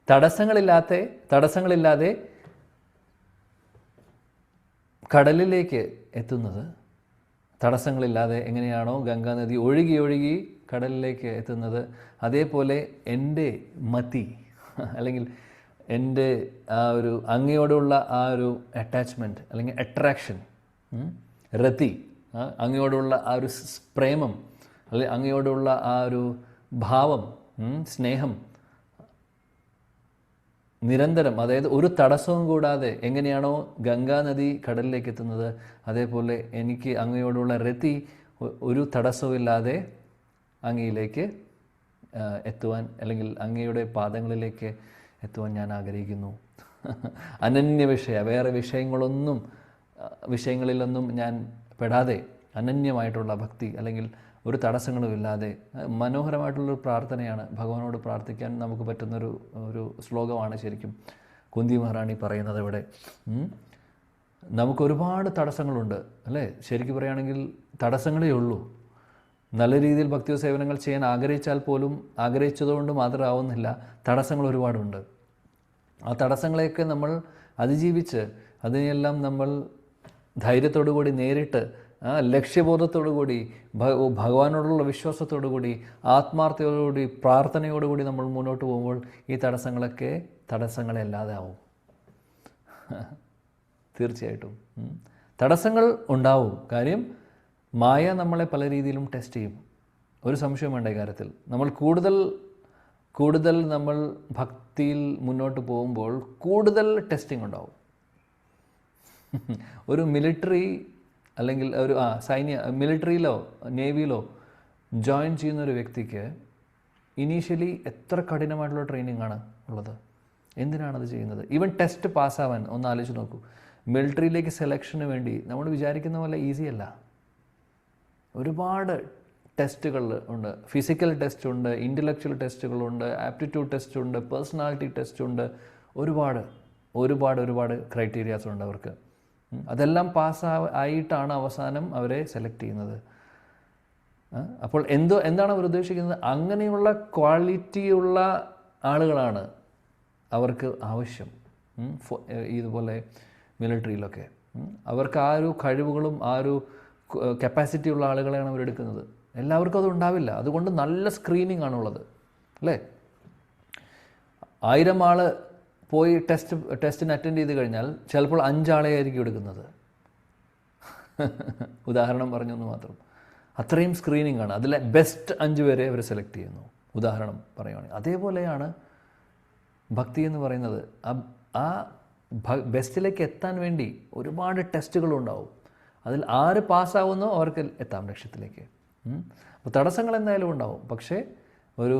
തടസ്സങ്ങളില്ലാതെ കടലിലേക്ക് എത്തുന്നത്, തടസ്സങ്ങളില്ലാതെ എങ്ങനെയാണോ ഗംഗാ നദി ഒഴുകി കടലിലേക്ക് എത്തുന്നത്, അതേപോലെ എൻ്റെ മതി അല്ലെങ്കിൽ എൻ്റെ ആ ഒരു അങ്ങയോടുള്ള ആ ഒരു അറ്റാച്ച്മെൻറ്റ് അല്ലെങ്കിൽ അട്രാക്ഷൻ, രതി, അങ്ങയോടുള്ള ആ ഒരു പ്രേമം അല്ലെങ്കിൽ അങ്ങയോടുള്ള ആ ഒരു ഭാവം, സ്നേഹം നിരന്തരം, അതായത് ഒരു തടസ്സവും കൂടാതെ എങ്ങനെയാണോ ഗംഗാ നദി കടലിലേക്ക് എത്തുന്നത്, അതേപോലെ എനിക്ക് അങ്ങയോടുള്ള രതി ഒരു തടസ്സവുമില്ലാതെ അങ്ങയിലേക്ക് എത്തുവാൻ അല്ലെങ്കിൽ അങ്ങയുടെ പാദങ്ങളിലേക്ക് എത്തുവാൻ ഞാൻ ആഗ്രഹിക്കുന്നു. അനന്യ വിഷയ, വേറെ വിഷയങ്ങളിലൊന്നും ഞാൻ പെടാതെ അനന്യമായിട്ടുള്ള ഭക്തി അല്ലെങ്കിൽ ഒരു തടസ്സങ്ങളുമില്ലാതെ. മനോഹരമായിട്ടുള്ളൊരു പ്രാർത്ഥനയാണ്, ഭഗവാനോട് പ്രാർത്ഥിക്കാൻ നമുക്ക് പറ്റുന്നൊരു ശ്ലോകമാണ് ശരിക്കും കുന്തി മഹാറാണി പറയുന്നത് ഇവിടെ. നമുക്കൊരുപാട് തടസ്സങ്ങളുണ്ട് അല്ലേ? ശരിക്കും പറയുകയാണെങ്കിൽ തടസ്സങ്ങളേ ഉള്ളൂ. നല്ല രീതിയിൽ ഭക്തി സേവനങ്ങൾ ചെയ്യാൻ ആഗ്രഹിച്ചാൽ പോലും ആഗ്രഹിച്ചതുകൊണ്ട് മാത്രമാവുന്നില്ല, തടസ്സങ്ങൾ ഒരുപാടുണ്ട്. ആ തടസ്സങ്ങളെയൊക്കെ നമ്മൾ അതിജീവിച്ച് അതിനെല്ലാം നമ്മൾ ധൈര്യത്തോടു കൂടി നേരിട്ട് ലക്ഷ്യബോധത്തോടുകൂടി ഭഗവാനോടുള്ള വിശ്വാസത്തോടുകൂടി ആത്മാർത്ഥതയോടുകൂടി പ്രാർത്ഥനയോടുകൂടി നമ്മൾ മുന്നോട്ട് പോകുമ്പോൾ ഈ തടസ്സങ്ങളല്ലാതെ ആവും. തീർച്ചയായിട്ടും തടസ്സങ്ങൾ ഉണ്ടാവും. കാര്യം മായ നമ്മളെ പല രീതിയിലും ടെസ്റ്റ് ചെയ്യും. ഒരു സംശയം വേണ്ട കാര്യത്തിൽ. നമ്മൾ കൂടുതൽ നമ്മൾ ഭക്തിയിൽ മുന്നോട്ട് പോകുമ്പോൾ കൂടുതൽ ടെസ്റ്റിംഗ് ഉണ്ടാവും. ഒരു മിലിറ്ററി അല്ലെങ്കിൽ ഒരു മിലിറ്ററിയിലോ നേവിയിലോ ജോയിൻ ചെയ്യുന്നൊരു വ്യക്തിക്ക് ഇനീഷ്യലി എത്ര കഠിനമായിട്ടുള്ള ട്രെയിനിങ് ആണ് ഉള്ളത്. എന്തിനാണത് ചെയ്യുന്നത്? ഈവൻ ടെസ്റ്റ് പാസ്സാവാൻ ഒന്ന് ആലോചിച്ച് നോക്കൂ. മിലിറ്ററിയിലേക്ക് സെലക്ഷന് വേണ്ടി നമ്മൾ വിചാരിക്കുന്ന പോലെ ഈസി അല്ല. ഒരുപാട് ടെസ്റ്റുകൾ ഉണ്ട്. ഫിസിക്കൽ ടെസ്റ്റ് ഉണ്ട്, ഇൻ്റലക്ച്വൽ ടെസ്റ്റുകളുണ്ട്, ആപ്റ്റിറ്റ്യൂഡ് ടെസ്റ്റ് ഉണ്ട്, പേഴ്സണാലിറ്റി ടെസ്റ്റ് ഉണ്ട്. ഒരുപാട് ക്രൈറ്റീരിയാസ് ഉണ്ട് അവർക്ക്. അതെല്ലാം ആയിട്ടാണ് അവസാനം അവരെ സെലക്ട് ചെയ്യുന്നത്. അപ്പോൾ എന്താണ് അവർ ഉദ്ദേശിക്കുന്നത്? അങ്ങനെയുള്ള ക്വാളിറ്റിയുള്ള ആളുകളാണ് അവർക്ക് ആവശ്യം. ഇതുപോലെ മിലിറ്ററിയിലൊക്കെ അവർക്ക് ആ ഒരു കഴിവുകളും ആ ഒരു കപ്പാസിറ്റി ഉള്ള ആളുകളെയാണ് അവരെടുക്കുന്നത്. എല്ലാവർക്കും അത് ഉണ്ടാവില്ല. അതുകൊണ്ട് നല്ല സ്ക്രീനിങ് ആണുള്ളത് അല്ലേ? 1000 ആൾ പോയി ടെസ്റ്റിന് അറ്റൻഡ് ചെയ്ത് കഴിഞ്ഞാൽ ചിലപ്പോൾ 5 ആളെ ആയിരിക്കും എടുക്കുന്നത്. ഉദാഹരണം പറഞ്ഞെന്ന് മാത്രം. അത്രയും സ്ക്രീനിങ് ആണ്. അതിലെ ബെസ്റ്റ് 5 പേരെ അവർ സെലക്ട് ചെയ്യുന്നു. ഉദാഹരണം പറയുകയാണെങ്കിൽ അതേപോലെയാണ് ഭക്തി എന്ന് പറയുന്നത്. ആ ബെസ്റ്റിലേക്ക് എത്താൻ വേണ്ടി ഒരുപാട് ടെസ്റ്റുകളുണ്ടാവും. അതിൽ ആര് പാസ്സാവുന്നോ അവർക്ക് എത്താം ലക്ഷ്യത്തിലേക്ക്. അപ്പോൾ തടസ്സങ്ങൾ എന്തായാലും ഉണ്ടാവും. പക്ഷേ ഒരു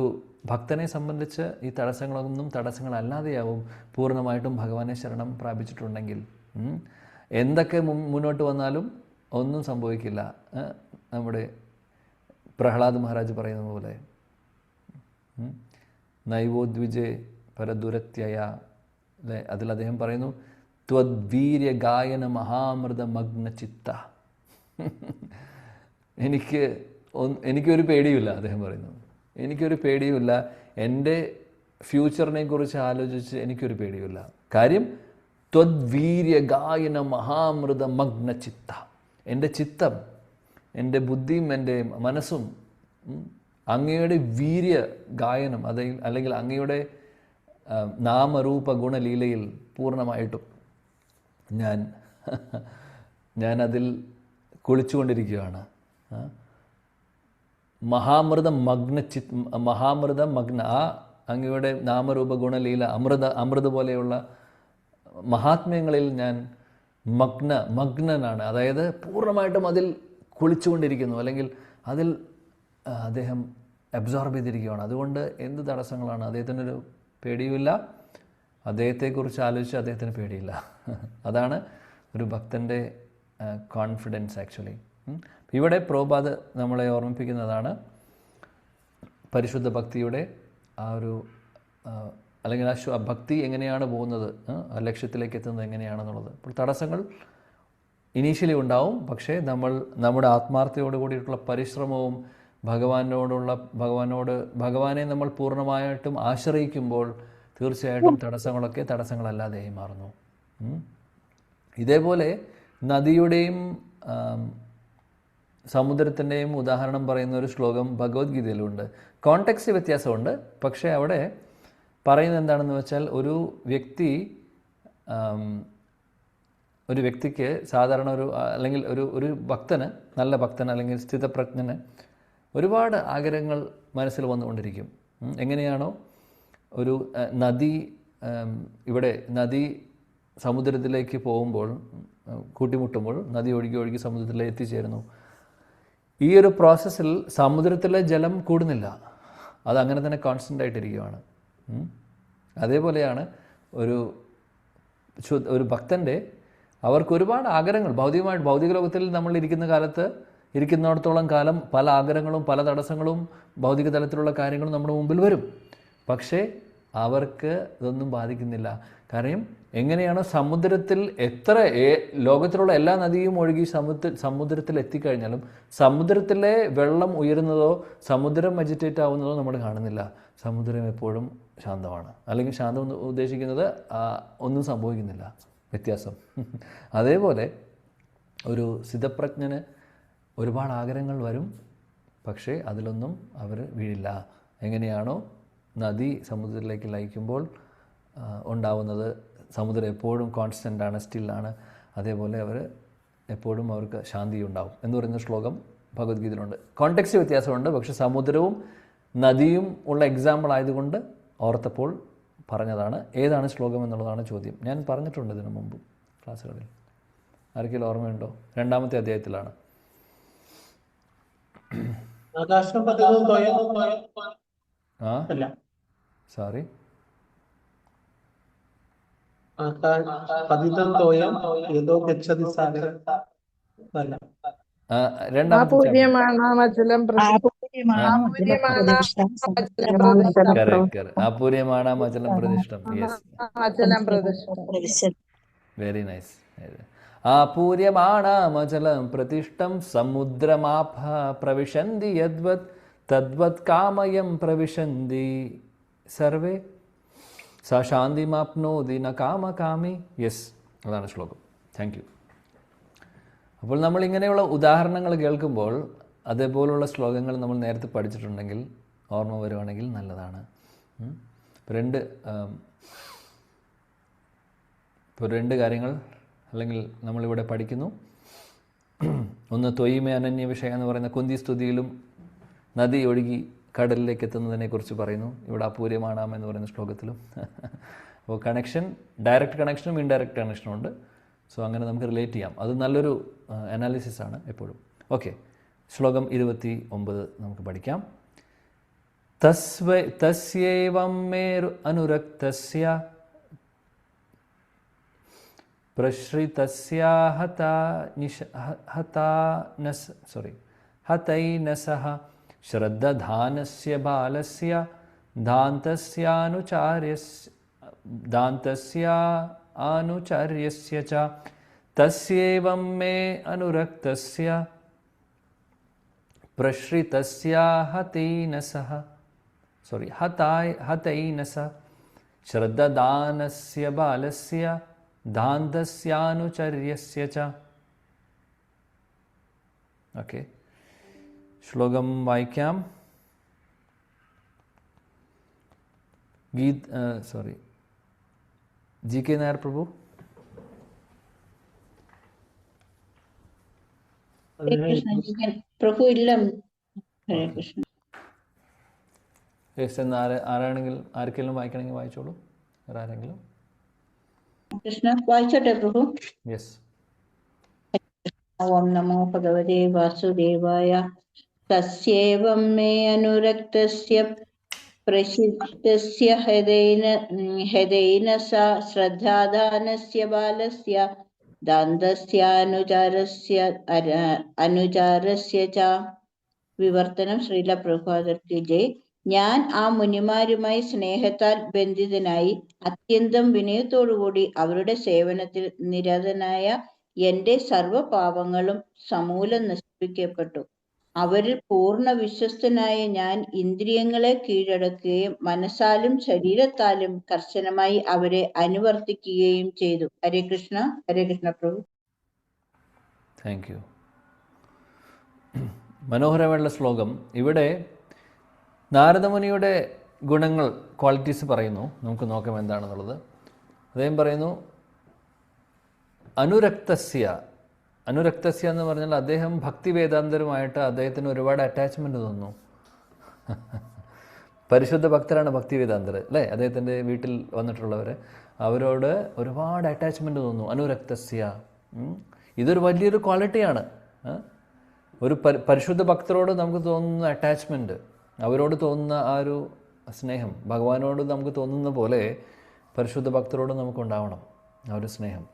ഭക്തനെ സംബന്ധിച്ച് ഈ തടസ്സങ്ങളൊന്നും തടസ്സങ്ങളല്ലാതെയാവും പൂർണ്ണമായിട്ടും ഭഗവാനെ ശരണം പ്രാപിച്ചിട്ടുണ്ടെങ്കിൽ. എന്തൊക്കെ മുന്നോട്ട് വന്നാലും ഒന്നും സംഭവിക്കില്ല. നമ്മുടെ പ്രഹ്ലാദ് മഹാരാജ് പറയുന്ന പോലെ നൈവോദ്വിജേ പരദുരത്യയ അല്ലേ? അതിൽ അദ്ദേഹം പറയുന്നു, ത്വദ്വീര്യ ഗായന മഹാമൃത മഗ്ന ചിത്ത. എനിക്കൊരു പേടിയുമില്ല. അദ്ദേഹം പറയുന്നു, എനിക്കൊരു പേടിയുമില്ല. എൻ്റെ ഫ്യൂച്ചറിനെ കുറിച്ച് ആലോചിച്ച് എനിക്കൊരു പേടിയുമില്ല. കാര്യം ത്വദ്വീര്യ ഗായന മഹാമൃത മഗ്ന ചിത്ത. എൻ്റെ ചിത്തം, എൻ്റെ ബുദ്ധിയും എൻ്റെ മനസ്സും അങ്ങയുടെ വീര്യ ഗായനം അല്ലെങ്കിൽ അങ്ങയുടെ നാമരൂപ ഗുണലീലയിൽ പൂർണ്ണമായിട്ടും ഞാനതിൽ കുളിച്ചുകൊണ്ടിരിക്കുകയാണ്. മഹാമൃത മഗ്ന ആ അങ്ങയുടെ നാമരൂപ ഗുണലീല അമൃത പോലെയുള്ള മഹാത്മ്യങ്ങളിൽ ഞാൻ മഗ്നനാണ്. അതായത് പൂർണ്ണമായിട്ടും അതിൽ കുളിച്ചുകൊണ്ടിരിക്കുന്നു, അല്ലെങ്കിൽ അതിൽ അദ്ദേഹം അബ്സോർബ് ചെയ്തിരിക്കുകയാണ്. അതുകൊണ്ട് എന്ത് തടസ്സങ്ങളാണ്? അദ്ദേഹത്തിനൊരു പേടിയുമില്ല, അദ്ദേഹത്തെക്കുറിച്ച് ആലോചിച്ച് അദ്ദേഹത്തിന് പേടിയില്ല. അതാണ് ഒരു ഭക്തൻ്റെ കോൺഫിഡൻസ് ആക്ച്വലി. ഇവിടെ പ്രഭുപാദ് നമ്മളെ ഓർമ്മിപ്പിക്കുന്നതാണ് പരിശുദ്ധ ഭക്തിയുടെ ആ ഒരു അല്ലെങ്കിൽ ആ ഭക്തി എങ്ങനെയാണ് പോകുന്നത്, ആ ലക്ഷ്യത്തിലേക്ക് എത്തുന്നത് എങ്ങനെയാണെന്നുള്ളത്. അപ്പോൾ തടസ്സങ്ങൾ ഇനീഷ്യലി ഉണ്ടാവും, പക്ഷേ നമ്മുടെ ആത്മാർത്ഥതയോട് കൂടിയിട്ടുള്ള പരിശ്രമവും ഭഗവാനെ നമ്മൾ പൂർണ്ണമായിട്ടും ആശ്രയിക്കുമ്പോൾ തീർച്ചയായിട്ടും തടസ്സങ്ങളൊക്കെ തടസ്സങ്ങളല്ലാതെയായി മാറുന്നു. ഇതേപോലെ നദിയുടെയും സമുദ്രത്തിൻ്റെയും ഉദാഹരണം പറയുന്ന ഒരു ശ്ലോകം ഭഗവത്ഗീതയിലുണ്ട്. കോണ്ടെക്സ്റ്റ് വ്യത്യാസമുണ്ട്, പക്ഷേ അവിടെ പറയുന്നത് എന്താണെന്ന് വെച്ചാൽ ഒരു വ്യക്തിക്ക് സാധാരണ അല്ലെങ്കിൽ ഒരു ഭക്തന്, നല്ല ഭക്തന് അല്ലെങ്കിൽ സ്ഥിതപ്രജ്ഞന് ഒരുപാട് ആഗ്രഹങ്ങൾ മനസ്സിൽ വന്നുകൊണ്ടിരിക്കും. എങ്ങനെയാണോ ഒരു നദി സമുദ്രത്തിലേക്ക് പോകുമ്പോൾ, കൂട്ടിമുട്ടുമ്പോൾ നദി ഒഴുകി സമുദ്രത്തിലേക്ക് എത്തിച്ചേരുന്നു. ഈ ഒരു പ്രോസസ്സിൽ സമുദ്രത്തിലെ ജലം കൂടുന്നില്ല, അതങ്ങനെ തന്നെ കോൺസ്റ്റൻ്റ് ആയിട്ടിരിക്കുകയാണ്. അതേപോലെയാണ് ഒരു ഭക്തൻ്റെ അവർക്ക് ഒരുപാട് ആഗ്രഹങ്ങൾ ഭൗതിക ലോകത്തിൽ നമ്മൾ ഇരിക്കുന്നിടത്തോളം കാലം പല ആഗ്രഹങ്ങളും പല തടസ്സങ്ങളും ഭൗതിക തലത്തിലുള്ള കാര്യങ്ങളും നമ്മുടെ മുമ്പിൽ വരും. പക്ഷേ അവർക്ക് ഇതൊന്നും ബാധിക്കുന്നില്ല. കാരണം എങ്ങനെയാണോ സമുദ്രത്തിൽ ലോകത്തിലുള്ള എല്ലാ നദിയും ഒഴുകി സമുദ്രത്തിൽ എത്തിക്കഴിഞ്ഞാലും സമുദ്രത്തിലെ വെള്ളം ഉയരുന്നതോ സമുദ്രം അജിറ്റേറ്റ് ആവുന്നതോ നമ്മൾ കാണുന്നില്ല. സമുദ്രം എപ്പോഴും ശാന്തമാണ്. അല്ലെങ്കിൽ ശാന്തം ഉദ്ദേശിക്കുന്നത് ഒന്നും സംഭവിക്കുന്നില്ല, വ്യത്യാസം. അതേപോലെ ഒരു സ്ഥിതപ്രജ്ഞന് ഒരുപാട് ആഗ്രഹങ്ങൾ വരും, പക്ഷേ അതിലൊന്നും അവർ വീഴില്ല. എങ്ങനെയാണോ നദി സമുദ്രത്തിലേക്ക് ലയിക്കുമ്പോൾ ഉണ്ടാവുന്നത്, സമുദ്രം എപ്പോഴും കോൺസ്റ്റൻ്റാണ്, സ്റ്റില്ലാണ്, അതേപോലെ എപ്പോഴും അവർക്ക് ശാന്തി ഉണ്ടാവും എന്ന് പറയുന്ന ശ്ലോകം ഭഗവത്ഗീതയിലുണ്ട്. കോണ്ടെക്സ്റ്റ് വ്യത്യാസമുണ്ട്, പക്ഷേ സമുദ്രവും നദിയും ഉള്ള എക്സാമ്പിൾ ആയതുകൊണ്ട് ഓർത്തപ്പോൾ പറഞ്ഞതാണ്. ഏതാണ് ശ്ലോകം എന്നുള്ളതാണ് ചോദ്യം. ഞാൻ പറഞ്ഞിട്ടുണ്ട് ഇതിനു മുമ്പ് ക്ലാസ്സുകളിൽ. ആർക്കെങ്കിലും ഓർമ്മയുണ്ടോ? 2-ാമത്തെ അധ്യായത്തിലാണ്. സോറി, അപൂര്യമാണാമചലം പ്രതിഷ്ഠം. Very nice. ആപൂര്യമാണാമചലം പ്രതിഷ്ഠം സമുദ്രമാപ പ്രവിശന്തി യദ്വത് തദ്വത് കാമയം പ്രവിശന്തി സർവേ സ ശാന്തിമാപ്നോതി ന കാമകാമി. യെസ്, അതാണ് ശ്ലോകം. Thank you. അപ്പോൾ നമ്മളിങ്ങനെയുള്ള ഉദാഹരണങ്ങൾ കേൾക്കുമ്പോൾ അതേപോലുള്ള ശ്ലോകങ്ങൾ നമ്മൾ നേരത്തെ പഠിച്ചിട്ടുണ്ടെങ്കിൽ ഓർമ്മ വരുവാണെങ്കിൽ നല്ലതാണ്. ഇപ്പോൾ രണ്ട് കാര്യങ്ങൾ അല്ലെങ്കിൽ നമ്മളിവിടെ പഠിക്കുന്നു. ഒന്ന് ത്വയിമേ അനന്യ വിഷയം എന്ന് പറയുന്ന കുന്തി സ്തുതിയിലും നദി ഒഴുകി കടലിലേക്ക് എത്തുന്നതിനെക്കുറിച്ച് പറയുന്നു. ഇവിടെ അപൂര്യമാണാം എന്ന് പറയുന്ന ശ്ലോകത്തിലും. അപ്പോൾ ഡയറക്റ്റ് കണക്ഷനും ഇൻഡയറക്റ്റ് കണക്ഷനും ഉണ്ട്. സോ അങ്ങനെ നമുക്ക് റിലേറ്റ് ചെയ്യാം. അത് നല്ലൊരു അനാലിസിസാണ് എപ്പോഴും. ഓക്കെ, ശ്ലോകം 29 നമുക്ക് പഠിക്കാം. തസ്യേവം മേ അനുരക്തസ്യ പ്രശ്രിതസ്യ ഹതൈനസഃ ശ്രദ്ധധാനസ്യ ബാലസ്യ ദാന്തസ്യാനുചാര്യസ്യ ച തസ്യേവം മേ അനുരക്തസ്യ പ്രശ്രിതസ്യ ഹതൈനസഃ ശ്രദ്ധദാനസ്യ ബാലസ്യ ദാന്തസ്യാനുചാര്യസ്യ ച. ഓക്കെ, ശ്ലോകം വായിക്കാം. ജി കെ നായർ പ്രഭു. ഹരേ കൃഷ്ണ. പ്രഭു ഇല്ല. ഹരേ കൃഷ്ണ. എന്ന് ആരാണെങ്കിൽ ആർക്കെങ്കിലും വായിക്കണമെങ്കിൽ വായിച്ചോളൂ. വേറെ ആരെങ്കിലും? കൃഷ്ണ വായിച്ചോട്ടെ പ്രഭു. യെസ്. ഓം നമോ ഭഗവതേ വാസുദേവായ. തസ്യേവം മേ അനുരക്തസ്യ പ്രസിദ്ധസ്യ ഹൃദയേന സ ശ്രദ്ധാദാനസ്യ ബാലസ്യ ദാന്തസ്യാനുചാരസ്യ ച. വിവർത്തനം. ശ്രീല പ്രഭുപാദർ കി ജയ്. ഞാൻ ആ മുനിമാരുമായി സ്നേഹത്താൽ ബന്ധിതനായി അത്യന്തം വിനയത്തോടുകൂടി അവരുടെ സേവനത്തിൽ നിരതനായ എന്റെ സർവപാപങ്ങളും സമൂലം നശിപ്പിക്കപ്പെട്ടു. അവരിൽ പൂർണ്ണ വിശ്വസ്തനായ ഞാൻ ഇന്ദ്രിയങ്ങളെ കീഴടക്കുകയും മനസ്സാലും ശരീരത്താലും കർശനമായി അവരെ അനുവർത്തിക്കുകയും ചെയ്തു. ഹരേ കൃഷ്ണ. ഹരേ കൃഷ്ണ പ്രഭു. Thank you. മനോഹരമായുള്ള ശ്ലോകം. ഇവിടെ നാരദമുനിയുടെ ഗുണങ്ങൾ, ക്വാളിറ്റീസ് പറയുന്നു. നമുക്ക് നോക്കാം എന്താണെന്നുള്ളത്. അദ്ദേഹം പറയുന്നു അനുരക്തസ്യ എന്ന് പറഞ്ഞാൽ അദ്ദേഹം ഭക്തി വേദാന്തരുമായിട്ട് അദ്ദേഹത്തിന് ഒരുപാട് അറ്റാച്ച്മെൻറ്റ് തോന്നുന്നു. പരിശുദ്ധ ഭക്തരാണ് ഭക്തി വേദാന്തർ അല്ലേ? അദ്ദേഹത്തിൻ്റെ വീട്ടിൽ വന്നിട്ടുള്ളവർ, അവരോട് ഒരുപാട് അറ്റാച്ച്മെൻറ്റ് തോന്നുന്നു. അനുരക്തസ്യ ഇതൊരു വലിയൊരു ക്വാളിറ്റിയാണ്. ഒരു പരിശുദ്ധ ഭക്തരോട് നമുക്ക് തോന്നുന്ന അറ്റാച്ച്മെൻറ്റ്, അവരോട് തോന്നുന്ന ആ ഒരു സ്നേഹം, ഭഗവാനോട് നമുക്ക് തോന്നുന്ന പോലെ പരിശുദ്ധ ഭക്തരോട് നമുക്കുണ്ടാവണം ആ ഒരു സ്നേഹം.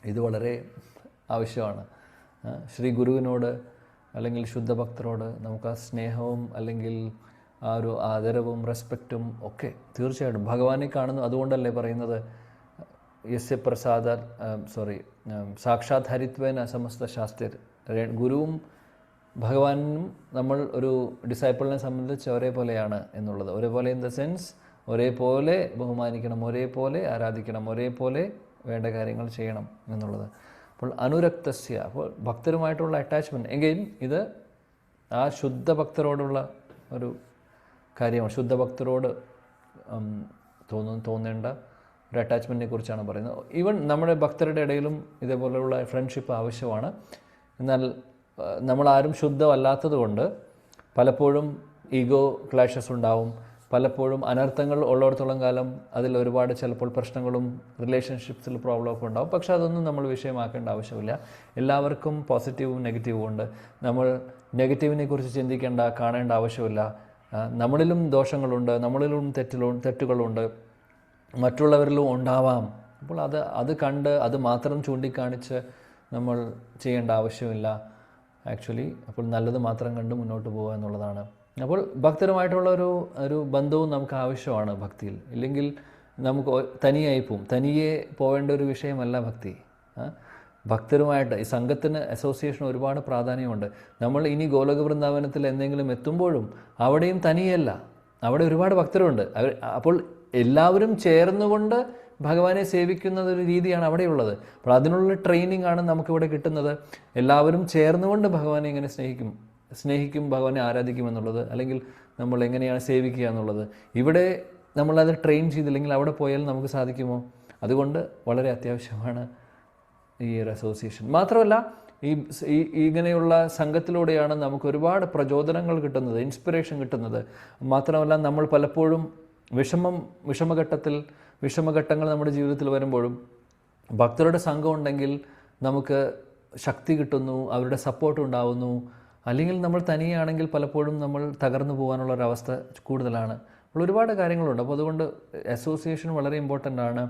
ഇത് വളരെ ആവശ്യമാണ്. ശ്രീ ഗുരുവിനോട് അല്ലെങ്കിൽ ശുദ്ധഭക്തരോട് നമുക്ക് ആ സ്നേഹവും അല്ലെങ്കിൽ ആ ഒരു ആദരവും റെസ്പെക്റ്റും ഒക്കെ തീർച്ചയായിട്ടും ഭഗവാനെ കാണുന്നു. അതുകൊണ്ടല്ലേ പറയുന്നത് യസ്യ പ്രസാദ സാക്ഷാത് ഹരിത്വേന സമസ്ത ശാസ്ത്രർ. ഗുരുവും ഭഗവാനും നമ്മൾ ഒരു ഡിസൈപ്പിളിനെ സംബന്ധിച്ച് ഒരേപോലെയാണ് എന്നുള്ളത്. ഒരേപോലെ ഇൻ ദ സെൻസ് ഒരേപോലെ ബഹുമാനിക്കണം, ഒരേപോലെ ആരാധിക്കണം, ഒരേപോലെ വേണ്ട കാര്യങ്ങൾ ചെയ്യണം എന്നുള്ളത്. അപ്പോൾ അനുരക്തസ്യ, അപ്പോൾ ഭക്തരുമായിട്ടുള്ള അറ്റാച്ച്മെൻറ്റ്. എങ്കിലും ഇത് ആ ശുദ്ധ ഭക്തരോടുള്ള ഒരു കാര്യമാണ്. ശുദ്ധ ഭക്തരോട് തോന്നേണ്ട ഒരു അറ്റാച്ച്മെൻറ്റിനെ കുറിച്ചാണ് പറയുന്നത്. ഈവൻ നമ്മുടെ ഭക്തരുടെ ഇടയിലും ഇതേപോലെയുള്ള ഫ്രണ്ട്ഷിപ്പ് ആവശ്യമാണ്. എന്നാൽ നമ്മളാരും ശുദ്ധമല്ലാത്തത് കൊണ്ട് പലപ്പോഴും ഈഗോ ക്ലാഷസ് ഉണ്ടാവും. പലപ്പോഴും അനർത്ഥങ്ങൾ ഉള്ളിടത്തോളം കാലം അതിൽ ഒരുപാട് ചിലപ്പോൾ പ്രശ്നങ്ങളും റിലേഷൻഷിപ്സിൽ പ്രോബ്ലമൊക്കെ ഉണ്ടാവും. പക്ഷേ അതൊന്നും നമ്മൾ വിഷയമാക്കേണ്ട ആവശ്യമില്ല. എല്ലാവർക്കും പോസിറ്റീവും നെഗറ്റീവും ഉണ്ട്. നമ്മൾ നെഗറ്റീവിനെ കുറിച്ച് ചിന്തിക്കേണ്ട, കാണേണ്ട ആവശ്യമില്ല. നമ്മളിലും ദോഷങ്ങളുണ്ട്, നമ്മളിലും തെറ്റുകളുണ്ട്, മറ്റുള്ളവരിലും ഉണ്ടാവാം. അപ്പോൾ അത് കണ്ട് അത് മാത്രം ചൂണ്ടിക്കാണിച്ച് നമ്മൾ ചെയ്യേണ്ട ആവശ്യമില്ല ആക്ച്വലി. അപ്പോൾ നല്ലത് മാത്രം കണ്ട് മുന്നോട്ട് പോകുക എന്നുള്ളതാണ്. അപ്പോൾ ഭക്തരുമായിട്ടുള്ള ഒരു ബന്ധവും നമുക്ക് ആവശ്യമാണ് ഭക്തിയിൽ. ഇല്ലെങ്കിൽ നമുക്ക് തനിയായി പോവും. തനിയെ പോവേണ്ട ഒരു വിഷയമല്ല ഭക്തി. ഭക്തരുമായിട്ട് ഈ സംഘത്തിന് അസോസിയേഷൻ ഒരുപാട് പ്രാധാന്യമുണ്ട്. നമ്മൾ ഇനി ഗോലോക വൃന്ദാവനത്തിൽ എന്തെങ്കിലും എത്തുമ്പോഴും അവിടെയും തനിയല്ല, അവിടെ ഒരുപാട് ഭക്തരുണ്ട്. അപ്പോൾ എല്ലാവരും ചേർന്നുകൊണ്ട് ഭഗവാനെ സേവിക്കുന്ന ഒരു രീതിയാണ് അവിടെയുള്ളത്. അപ്പോൾ അതിനുള്ള ട്രെയിനിങ് ആണ് നമുക്കിവിടെ കിട്ടുന്നത്. എല്ലാവരും ചേർന്നുകൊണ്ട് ഭഗവാനെ എങ്ങനെ സ്നേഹിക്കും, ഭഗവാനെ ആരാധിക്കുമെന്നുള്ളത്, അല്ലെങ്കിൽ നമ്മൾ എങ്ങനെയാണ് സേവിക്കുക എന്നുള്ളത് ഇവിടെ നമ്മളത് ട്രെയിൻ ചെയ്തില്ലെങ്കിൽ അവിടെ പോയാൽ നമുക്ക് സാധിക്കുമോ? അതുകൊണ്ട് വളരെ അത്യാവശ്യമാണ് ഈ ഒരു അസോസിയേഷൻ. മാത്രമല്ല ഇങ്ങനെയുള്ള സംഘത്തിലൂടെയാണ് നമുക്ക് ഒരുപാട് പ്രചോദനങ്ങൾ കിട്ടുന്നത്, ഇൻസ്പിറേഷൻ കിട്ടുന്നത്. മാത്രമല്ല നമ്മൾ പലപ്പോഴും വിഷമഘട്ടങ്ങൾ നമ്മുടെ ജീവിതത്തിൽ വരുമ്പോഴും ഭക്തരുടെ സംഘം ഉണ്ടെങ്കിൽ നമുക്ക് ശക്തി കിട്ടുന്നു, അവരുടെ സപ്പോർട്ട് ഉണ്ടാവുന്നു. അല്ലെങ്കിൽ നമ്മൾ തനിയാണെങ്കിൽ പലപ്പോഴും നമ്മൾ തകർന്നു പോകാനുള്ളൊരവസ്ഥ കൂടുതലാണ്. അപ്പോൾ ഒരുപാട് കാര്യങ്ങളുണ്ട്. അപ്പോൾ അതുകൊണ്ട് അസോസിയേഷൻ വളരെ ഇമ്പോർട്ടൻ്റ് ആണ്.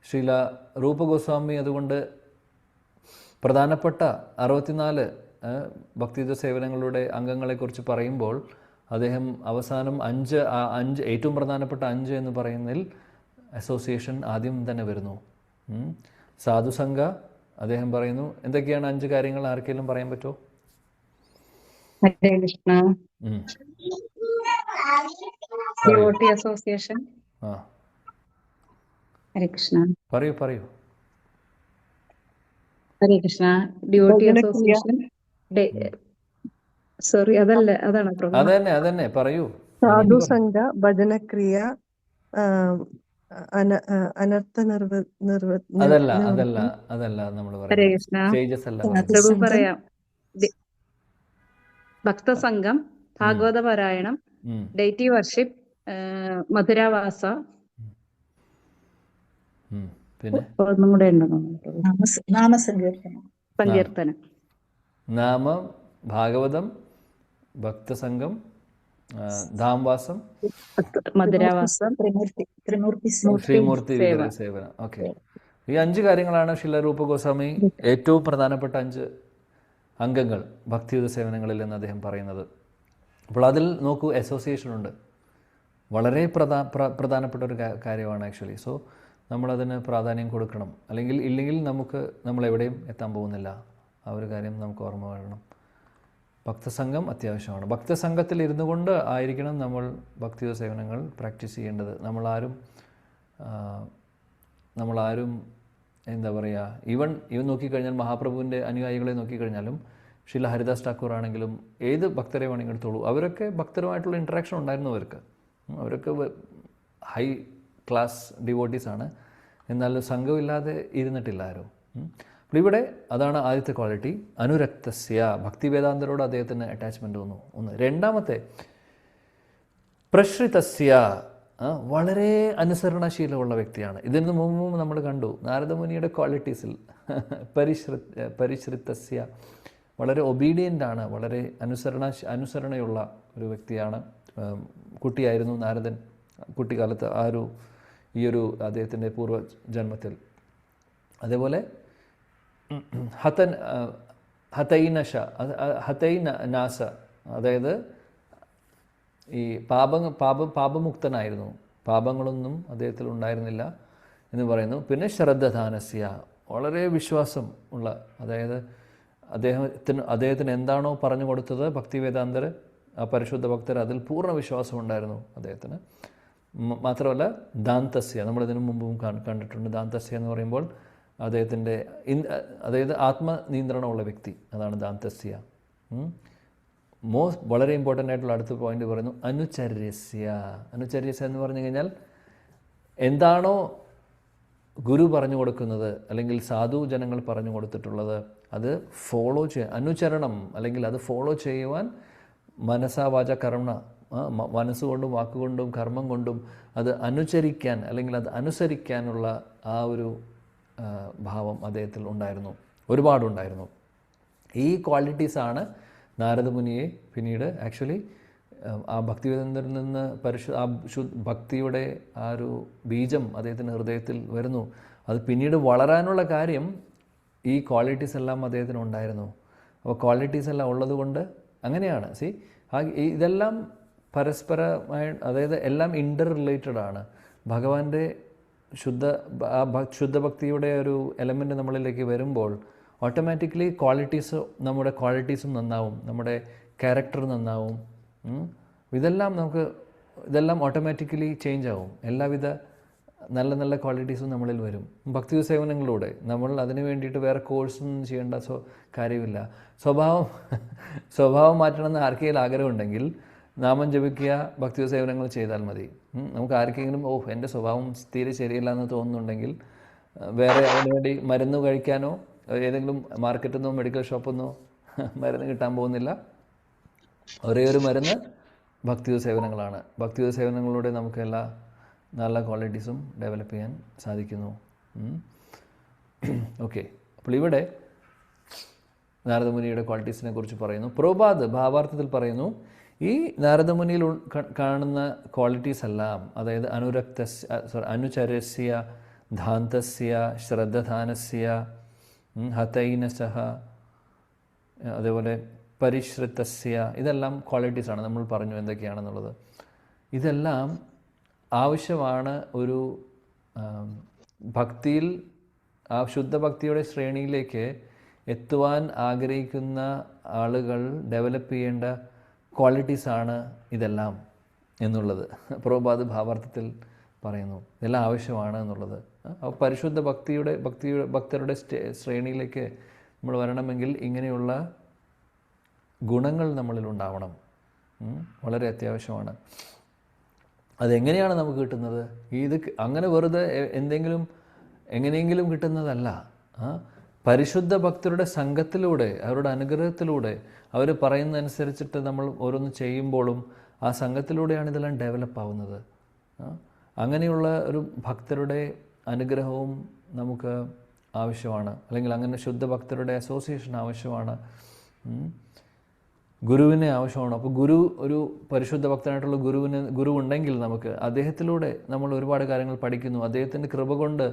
ശ്രീല രൂപ ഗോസ്വാമി അതുകൊണ്ട് പ്രധാനപ്പെട്ട 64 ഭക്തിയുത സേവനങ്ങളുടെ അംഗങ്ങളെക്കുറിച്ച് പറയുമ്പോൾ അദ്ദേഹം അവസാനം 5 ഏറ്റവും പ്രധാനപ്പെട്ട 5 എന്ന് പറയുന്നതിൽ അസോസിയേഷൻ ആദ്യം തന്നെ വരുന്നു. സാധുസംഘ അദ്ദേഹം പറയുന്നു. എന്തൊക്കെയാണ് 5 കാര്യങ്ങൾ? ആർക്കെങ്കിലും പറയാൻ പറ്റുമോ? ഹരേ കൃഷ്ണ. Devotee association. ഹരേ കൃഷ്ണ. പറയൂ. Hare Krishna. Devotee association. Sorry, അതാണ് അതന്നെ പറയൂ. സാധുസംഘ, ഭജനക്രിയ, ആ, അനർത്ഥ അതല്ല നിവർത്തി. അതല്ല നമ്മൾ ഹരേ പറയുന്നത്. കൃഷ്ണ. സേജസ് അല്ല പറയുന്നത്. പ്രഭു സംഘം, പറയാം. ഭക്തസംഘം, ഭാഗവത പാരായണം, ഉം. ഡെയ്റ്റി വർഷിപ്പ്, മധുരാവാസ, പിന്നെ ഒന്നും കൂടെ ഉണ്ടെന്ന് പ്രഭു. നാമസങ്കീർത്തനം, സങ്കീർത്തനം. നാമം, ഭാഗവതം, ഭക്തസംഘം, ധാംവാസം, മധുരാവാസം, ത്രിമൂർത്തി ശ്രീമൂർത്തി സേവ. വിഗ്രഹ സേവനം. ഓക്കെ, ഈ 5 കാര്യങ്ങളാണ് ശിലരൂപ ഗോസ്വാമി ഏറ്റവും പ്രധാനപ്പെട്ട 5 അംഗങ്ങൾ ഭക്തിയുത സേവനങ്ങളിൽ എന്ന് അദ്ദേഹം പറയുന്നത്. അപ്പോൾ അതിൽ നോക്കൂ, അസോസിയേഷൻ ഉണ്ട്. വളരെ പ്രധാനപ്പെട്ട ഒരു കാര്യമാണ് ആക്ച്വലി. സോ നമ്മളതിന് പ്രാധാന്യം കൊടുക്കണം. ഇല്ലെങ്കിൽ നമ്മൾ എവിടെയും എത്താൻ പോകുന്നില്ല. ആ ഒരു കാര്യം നമുക്ക് ഓർമ്മ വേണം. ഭക്തസംഘം അത്യാവശ്യമാണ്. ഭക്തസംഘത്തിൽ ഇരുന്നു കൊണ്ട് ആയിരിക്കണം നമ്മൾ ഭക്തിയുത സേവനങ്ങൾ പ്രാക്ടീസ് ചെയ്യേണ്ടത്. നമ്മളാരും എന്താ പറയുക, ഇവൻ നോക്കിക്കഴിഞ്ഞാൽ മഹാപ്രഭുവിൻ്റെ അനുയായികളെ നോക്കിക്കഴിഞ്ഞാലും ശ്രീല ഹരിദാസ് ഠാക്കൂർ ആണെങ്കിലും ഏത് ഭക്തരെ വേണമെങ്കിൽ എടുത്തോളൂ, അവരൊക്കെ ഭക്തരുമായിട്ടുള്ള ഇൻട്രാക്ഷൻ ഉണ്ടായിരുന്നു അവരൊക്കെ ഹൈ ക്ലാസ് ഡിവോട്ടീസാണ്. എന്നാൽ സംഘമില്ലാതെ ഇരുന്നിട്ടില്ല ആരും. അപ്പോൾ ഇവിടെ അതാണ് ആദ്യത്തെ ക്വാളിറ്റി, അനുരക്തസ്യ. ഭക്തിവേദാന്തരോട് അദ്ദേഹത്തിന് അറ്റാച്ച്മെൻറ്റ് വന്നു. ഒന്ന്. രണ്ടാമത്തെ, പ്രശ്രിതസ്യ, വളരെ അനുസരണശീലമുള്ള വ്യക്തിയാണ്. ഇതിന് മുമ്പ് നമ്മൾ കണ്ടു നാരദമുനിയുടെ ക്വാളിറ്റീസിൽ പരിശ്രിതസ്യ, വളരെ ഒബീഡിയൻ്റ് ആണ്, വളരെ അനുസരണയുള്ള ഒരു വ്യക്തിയാണ്. കുട്ടിയായിരുന്നു നാരദൻ കുട്ടിക്കാലത്ത്, ഈ ഒരു അദ്ദേഹത്തിൻ്റെ പൂർവ്വജന്മത്തിൽ. അതേപോലെ ഹതൈനാശ, അതായത് ഈ പാപമുക്തനായിരുന്നു, പാപങ്ങളൊന്നും അദ്ദേഹത്തിൽ ഉണ്ടായിരുന്നില്ല എന്ന് പറയുന്നു. പിന്നെ ശ്രദ്ധദാനസ്യ, വളരെ വിശ്വാസം ഉള്ള, അതായത് അദ്ദേഹത്തിന് എന്താണോ പറഞ്ഞു കൊടുത്തത് ഭക്തിവേദാന്തർ, ആ പരിശുദ്ധ ഭക്തർ, അതിൽ പൂർണ്ണ വിശ്വാസം ഉണ്ടായിരുന്നു അദ്ദേഹത്തിന്. മാത്രമല്ല ദാന്തസ്യ, നമ്മളിതിനു മുമ്പും കണ്ടിട്ടുണ്ട്. ദാന്തസ്യ എന്ന് പറയുമ്പോൾ അദ്ദേഹത്തിൻ്റെ അതായത് ആത്മനിയന്ത്രണമുള്ള വ്യക്തി, അതാണ് ദാന്തസ്യ. വളരെ ഇമ്പോർട്ടൻ്റ് ആയിട്ടുള്ള അടുത്ത പോയിന്റ് പറയുന്നു, അനുചര്യസ്യ. അനുചര്യസ്യ എന്ന് പറഞ്ഞു കഴിഞ്ഞാൽ എന്താണോ ഗുരു പറഞ്ഞു കൊടുക്കുന്നത് അല്ലെങ്കിൽ സാധു ജനങ്ങൾ പറഞ്ഞു കൊടുത്തിട്ടുള്ളത് അത് ഫോളോ അനുചരണം, അല്ലെങ്കിൽ അത് ഫോളോ ചെയ്യുവാൻ മനസാ വാച കർമ്മ, മനസ്സുകൊണ്ടും വാക്കുകൊണ്ടും കർമ്മം കൊണ്ടും അത് അനുചരിക്കാൻ അല്ലെങ്കിൽ അത് അനുസരിക്കാനുള്ള ആ ഒരു ഭാവം അദ്ദേഹത്തിൽ ഉണ്ടായിരുന്നു, ഒരുപാടുണ്ടായിരുന്നു. ഈ ക്വാളിറ്റീസാണ് നാരദമുനിയെ പിന്നീട് ആക്ച്വലി ആ ഭക്തിവേദാന്തരിൽ നിന്ന് ഭക്തിയുടെ ആ ഒരു ബീജം അദ്ദേഹത്തിൻ്റെ ഹൃദയത്തിൽ വരുന്നു. അത് പിന്നീട് വളരാനുള്ള കാര്യം ഈ ക്വാളിറ്റീസ് എല്ലാം അദ്ദേഹത്തിന് ഉണ്ടായിരുന്നു. അപ്പോൾ ക്വാളിറ്റീസ് എല്ലാം ഉള്ളത് കൊണ്ട് അങ്ങനെയാണ്. ഇതെല്ലാം പരസ്പരമായി, അതായത് എല്ലാം ഇൻ്റർ റിലേറ്റഡ് ആണ്. ഭഗവാന്റെ ശുദ്ധഭക്തിയുടെ ഒരു എലമെൻ്റ് നമ്മളിലേക്ക് വരുമ്പോൾ ഓട്ടോമാറ്റിക്കലി നമ്മുടെ ക്വാളിറ്റീസും നന്നാവും, നമ്മുടെ ക്യാരക്ടർ നന്നാവും. ഇതെല്ലാം ഓട്ടോമാറ്റിക്കലി ചേഞ്ച് ആവും. എല്ലാവിധ നല്ല നല്ല ക്വാളിറ്റീസും നമ്മളിൽ വരും ഭക്തി സേവനങ്ങളിലൂടെ. നമ്മൾ അതിന് വേണ്ടിയിട്ട് വേറെ കോഴ്സൊന്നും ചെയ്യേണ്ട കാര്യമില്ല. സ്വഭാവം മാറ്റണമെന്ന് ആർക്കെങ്കിലും ആഗ്രഹമുണ്ടെങ്കിൽ നാമം ജപിക്കുക, ഭക്തി സേവനങ്ങൾ ചെയ്താൽ മതി. നമുക്ക് ആർക്കെങ്കിലും എൻ്റെ സ്വഭാവം തീരെ ശരിയല്ല എന്ന് തോന്നുന്നുണ്ടെങ്കിൽ വേറെ അതിനുവേണ്ടി മരുന്ന് കഴിക്കാനോ ഏതെങ്കിലും മാർക്കറ്റിൽ നിന്നോ മെഡിക്കൽ ഷോപ്പിൽ നിന്നോ മരുന്ന് കിട്ടാൻ പോകുന്നില്ല. ഒരേ ഒരു മരുന്ന് ഭക്തിയുത സേവനങ്ങളാണ്. ഭക്തിയുത സേവനങ്ങളിലൂടെ നമുക്ക് എല്ലാ നല്ല ക്വാളിറ്റീസും ഡെവലപ്പ് ചെയ്യാൻ സാധിക്കുന്നു. ഓക്കെ, അപ്പോൾ ഇവിടെ നാരദമുനിയുടെ ക്വാളിറ്റീസിനെ കുറിച്ച് പറയുന്നു. പ്രഭുപാദ് ഭാവാർത്ഥത്തിൽ പറയുന്നു, ഈ നാരദമുനിയിൽ കാണുന്ന ക്വാളിറ്റീസ് എല്ലാം, അതായത് അനുചരസ്യ, ധാന്തസ്യ, ശ്രദ്ധദാനസ്യ, ഹതൈനസഹ, അതേപോലെ പരിശ്രിതസ്യ, ഇതെല്ലാം ക്വാളിറ്റീസാണ്. നമ്മൾ പറഞ്ഞു എന്തൊക്കെയാണെന്നുള്ളത്. ഇതെല്ലാം ആവശ്യമാണ് ഒരു ഭക്തിയിൽ, ആ ശുദ്ധഭക്തിയുടെ ശ്രേണിയിലേക്ക് എത്തുവാൻ ആഗ്രഹിക്കുന്ന ആളുകൾ ഡെവലപ്പ് ചെയ്യേണ്ട ക്വാളിറ്റീസാണ് ഇതെല്ലാം എന്നുള്ളത് പ്രഭുപാദ് ഭാവാർത്ഥത്തിൽ പറയുന്നു. ഇതെല്ലാം ആവശ്യമാണ് എന്നുള്ളത്. പരിശുദ്ധ ഭക്തരുടെ ശ്രേണിയിലേക്ക് നമ്മൾ വരണമെങ്കിൽ ഇങ്ങനെയുള്ള ഗുണങ്ങൾ നമ്മളിൽ ഉണ്ടാവണം. വളരെ അത്യാവശ്യമാണ്. അതെങ്ങനെയാണ് നമുക്ക് കിട്ടുന്നത്? ഇത് അങ്ങനെ വെറുതെ എങ്ങനെയെങ്കിലും കിട്ടുന്നതല്ല. പരിശുദ്ധ ഭക്തരുടെ സംഘത്തിലൂടെ, അവരുടെ അനുഗ്രഹത്തിലൂടെ, അവർ പറയുന്നതനുസരിച്ചിട്ട് നമ്മൾ ഓരോന്ന് ചെയ്യുമ്പോഴും ആ സംഘത്തിലൂടെയാണ് ഇതെല്ലാം ഡെവലപ്പ് ആവുന്നത്. അങ്ങനെയുള്ള ഒരു ഭക്തരുടെ അനുഗ്രഹവും നമുക്ക് ആവശ്യമാണ്, അല്ലെങ്കിൽ അങ്ങനെ ശുദ്ധ ഭക്തരുടെ അസോസിയേഷൻ ആവശ്യമാണ്, ഗുരുവിനെ ആവശ്യമാണ്. അപ്പോൾ ഒരു പരിശുദ്ധ ഭക്തനായിട്ടുള്ള ഗുരു ഉണ്ടെങ്കിൽ നമുക്ക് അദ്ദേഹത്തിലൂടെ നമ്മൾ ഒരുപാട് കാര്യങ്ങൾ പഠിക്കുന്നു. അദ്ദേഹത്തിൻ്റെ കൃപ കൊണ്ട്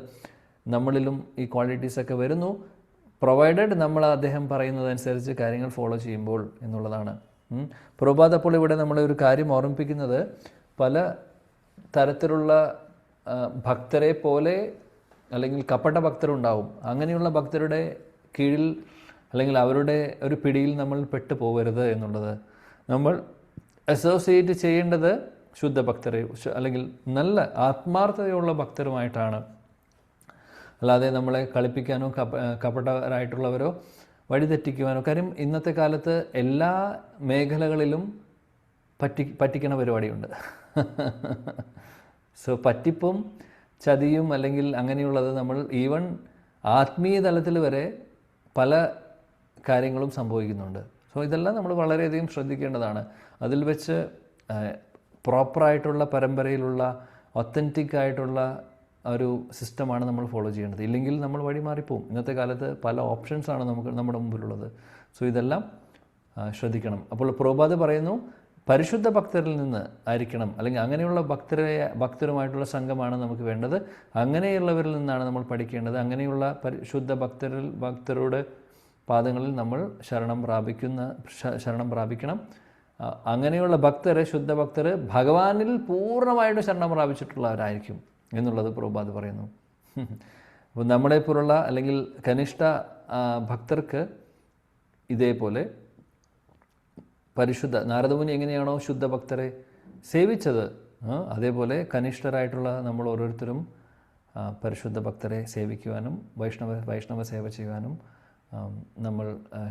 നമ്മളിലും ഈ ക്വാളിറ്റീസൊക്കെ വരുന്നു, പ്രൊവൈഡഡ് നമ്മൾ അദ്ദേഹം പറയുന്നതനുസരിച്ച് കാര്യങ്ങൾ ഫോളോ ചെയ്യുമ്പോൾ എന്നുള്ളതാണ്. പ്രഭാത് അപ്പോൾ ഇവിടെ നമ്മളെ ഒരു കാര്യം ഓർമ്മിപ്പിക്കുന്നത്, പല തരത്തിലുള്ള ഭക്തരെ പോലെ അല്ലെങ്കിൽ കപട ഭക്തരുണ്ടാവും. അങ്ങനെയുള്ള ഭക്തരുടെ കീഴിൽ അല്ലെങ്കിൽ അവരുടെ ഒരു പിടിയിൽ നമ്മൾ പെട്ടു പോകരുത് എന്നുള്ളത്. നമ്മൾ അസോസിയേറ്റ് ചെയ്യേണ്ടത് ശുദ്ധ ഭക്തരെ അല്ലെങ്കിൽ നല്ല ആത്മാർത്ഥതയുള്ള ഭക്തരുമായിട്ടാണ്. അല്ലാതെ നമ്മളെ കളിപ്പിക്കാനോ കപടരായിട്ടുള്ളവരോ വഴിതെറ്റിക്കുവാനോ. കാര്യം ഇന്നത്തെ കാലത്ത് എല്ലാ മേഖലകളിലും പറ്റിക്കണ പരിപാടിയുണ്ട്. സോ പറ്റിപ്പും ചതിയും അല്ലെങ്കിൽ അങ്ങനെയുള്ളത് നമ്മൾ ഈവൻ ആത്മീയ തലത്തിൽ വരെ പല കാര്യങ്ങളും സംഭവിക്കുന്നുണ്ട്. സോ ഇതെല്ലാം നമ്മൾ വളരെയധികം ശ്രദ്ധിക്കേണ്ടതാണ്. അതിൽ വെച്ച് പ്രോപ്പറായിട്ടുള്ള പരമ്പരയിലുള്ള ഒത്തൻറ്റിക് ആയിട്ടുള്ള ഒരു സിസ്റ്റമാണ് നമ്മൾ ഫോളോ ചെയ്യേണ്ടത്. ഇല്ലെങ്കിൽ നമ്മൾ വഴിമാറിപ്പോവും. ഇന്നത്തെ കാലത്ത് പല ഓപ്ഷൻസാണ് നമ്മുടെ മുമ്പിലുള്ളത്. സോ ഇതെല്ലാം ശ്രദ്ധിക്കണം. അപ്പോൾ പ്രഭാത് പറയുന്നു, പരിശുദ്ധ ഭക്തരിൽ നിന്ന് ആയിരിക്കണം, അല്ലെങ്കിൽ അങ്ങനെയുള്ള ഭക്തരുമായിട്ടുള്ള സംഘമാണ് നമുക്ക് വേണ്ടത്. അങ്ങനെയുള്ളവരിൽ നിന്നാണ് നമ്മൾ പഠിക്കേണ്ടത്. അങ്ങനെയുള്ള പരിശുദ്ധ ഭക്തരുടെ പാദങ്ങളിൽ നമ്മൾ ശരണം പ്രാപിക്കണം. അങ്ങനെയുള്ള ശുദ്ധ ഭക്തർ ഭഗവാനിൽ പൂർണ്ണമായിട്ട് ശരണം പ്രാപിച്ചിട്ടുള്ളവരായിരിക്കും എന്നുള്ളത് പ്രഭാത് പറയുന്നു. അപ്പോൾ നമ്മളെപ്പോലുള്ള അല്ലെങ്കിൽ കനിഷ്ഠ ഭക്തർക്ക് ഇതേപോലെ പരിശുദ്ധ നാരദമുനി എങ്ങനെയാണോ ശുദ്ധ ഭക്തരെ സേവിച്ചത്, അതേപോലെ കനിഷ്ഠരായിട്ടുള്ള നമ്മൾ ഓരോരുത്തരും പരിശുദ്ധ ഭക്തരെ സേവിക്കുവാനും വൈഷ്ണവ സേവ ചെയ്യുവാനും നമ്മൾ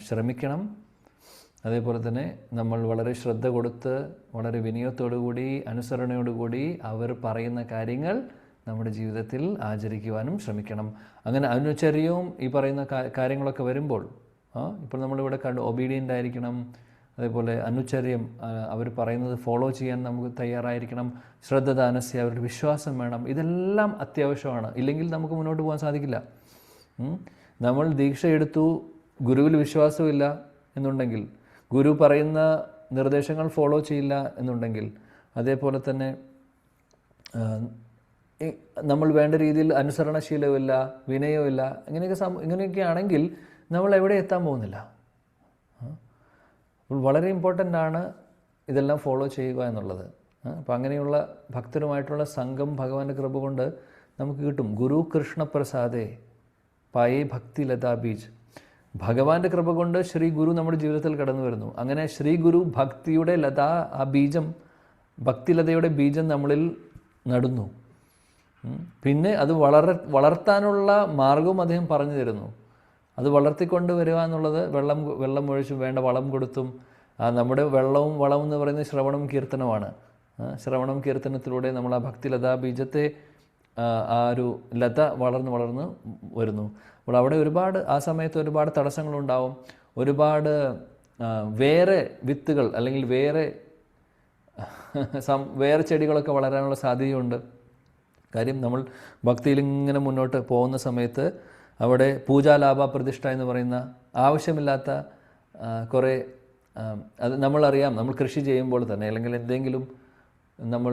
ശ്രമിക്കണം. അതേപോലെ തന്നെ നമ്മൾ വളരെ ശ്രദ്ധ കൊടുത്ത് വളരെ വിനയത്തോടുകൂടി അനുസരണയോടുകൂടി അവർ പറയുന്ന കാര്യങ്ങൾ നമ്മുടെ ജീവിതത്തിൽ ആചരിക്കുവാനും ശ്രമിക്കണം. അങ്ങനെ അനുചര്യവും ഈ പറയുന്ന കാര്യങ്ങളൊക്കെ വരുമ്പോൾ ഇപ്പോൾ നമ്മളിവിടെ ഒബീഡിയൻ്റ് ആയിരിക്കണം. അതേപോലെ അനുചര്യം, അവർ പറയുന്നത് ഫോളോ ചെയ്യാൻ നമുക്ക് തയ്യാറായിരിക്കണം. ശ്രദ്ധദാനസ്യ, അവരുടെ വിശ്വാസം വേണം. ഇതെല്ലാം അത്യാവശ്യമാണ്. ഇല്ലെങ്കിൽ നമുക്ക് മുന്നോട്ട് പോകാൻ സാധിക്കില്ല. നമ്മൾ ദീക്ഷ എടുത്തു, ഗുരുവിൽ വിശ്വാസമില്ല എന്നുണ്ടെങ്കിൽ, ഗുരു പറയുന്ന നിർദ്ദേശങ്ങൾ ഫോളോ ചെയ്യില്ല എന്നുണ്ടെങ്കിൽ, അതേപോലെ തന്നെ നമ്മൾ വേണ്ട രീതിയിൽ അനുസരണശീലമില്ല, വിനയമില്ല, ഇങ്ങനെയൊക്കെ ആണെങ്കിൽ നമ്മൾ എവിടെ എത്താൻ പോകുന്നില്ല. അപ്പോൾ വളരെ ഇമ്പോർട്ടൻ്റ് ആണ് ഇതെല്ലാം ഫോളോ ചെയ്യുക എന്നുള്ളത്. അപ്പോൾ അങ്ങനെയുള്ള ഭക്തരുമായിട്ടുള്ള സംഘം ഭഗവാന്റെ കൃപ കൊണ്ട് നമുക്ക് കിട്ടും. ഗുരു കൃഷ്ണപ്രസാദേ പായേ ഭക്തി ലതാ ബീജ്. ഭഗവാന്റെ കൃപ കൊണ്ട് ശ്രീ ഗുരു നമ്മുടെ ജീവിതത്തിൽ കടന്നു വരുന്നു. അങ്ങനെ ശ്രീ ഗുരു ഭക്തിയുടെ ലതാ, ആ ബീജം, ഭക്തിലതയുടെ ബീജം നമ്മളിൽ നടുന്നു. പിന്നെ അത് വളർത്താനുള്ള മാർഗവും അദ്ദേഹം പറഞ്ഞു തരുന്നു. അത് വളർത്തിക്കൊണ്ട് വരിക എന്നുള്ളത് വെള്ളം ഒഴിച്ചും വേണ്ട വളം കൊടുത്തും. നമ്മുടെ വളവും എന്ന് പറയുന്നത് ശ്രവണം കീർത്തനമാണ്. ശ്രവണം കീർത്തനത്തിലൂടെ നമ്മൾ ആ ഭക്തിലതാ ബീജത്തെ, ആ ഒരു ലത വളർന്ന് വരുന്നു. അപ്പോൾ അവിടെ ആ സമയത്ത് ഒരുപാട് തടസ്സങ്ങളുണ്ടാവും. ഒരുപാട് വേറെ വിത്തുകൾ അല്ലെങ്കിൽ വേറെ ചെടികളൊക്കെ വളരാനുള്ള സാധ്യതയുണ്ട്. കാര്യം നമ്മൾ ഭക്തിയിൽ ഇങ്ങനെ മുന്നോട്ട് പോകുന്ന സമയത്ത് അവിടെ പൂജാലാഭ പ്രതിഷ്ഠ എന്ന് പറയുന്ന ആവശ്യമില്ലാത്ത കുറേ, അത് നമ്മളറിയാം. നമ്മൾ കൃഷി ചെയ്യുമ്പോൾ തന്നെ, അല്ലെങ്കിൽ എന്തെങ്കിലും നമ്മൾ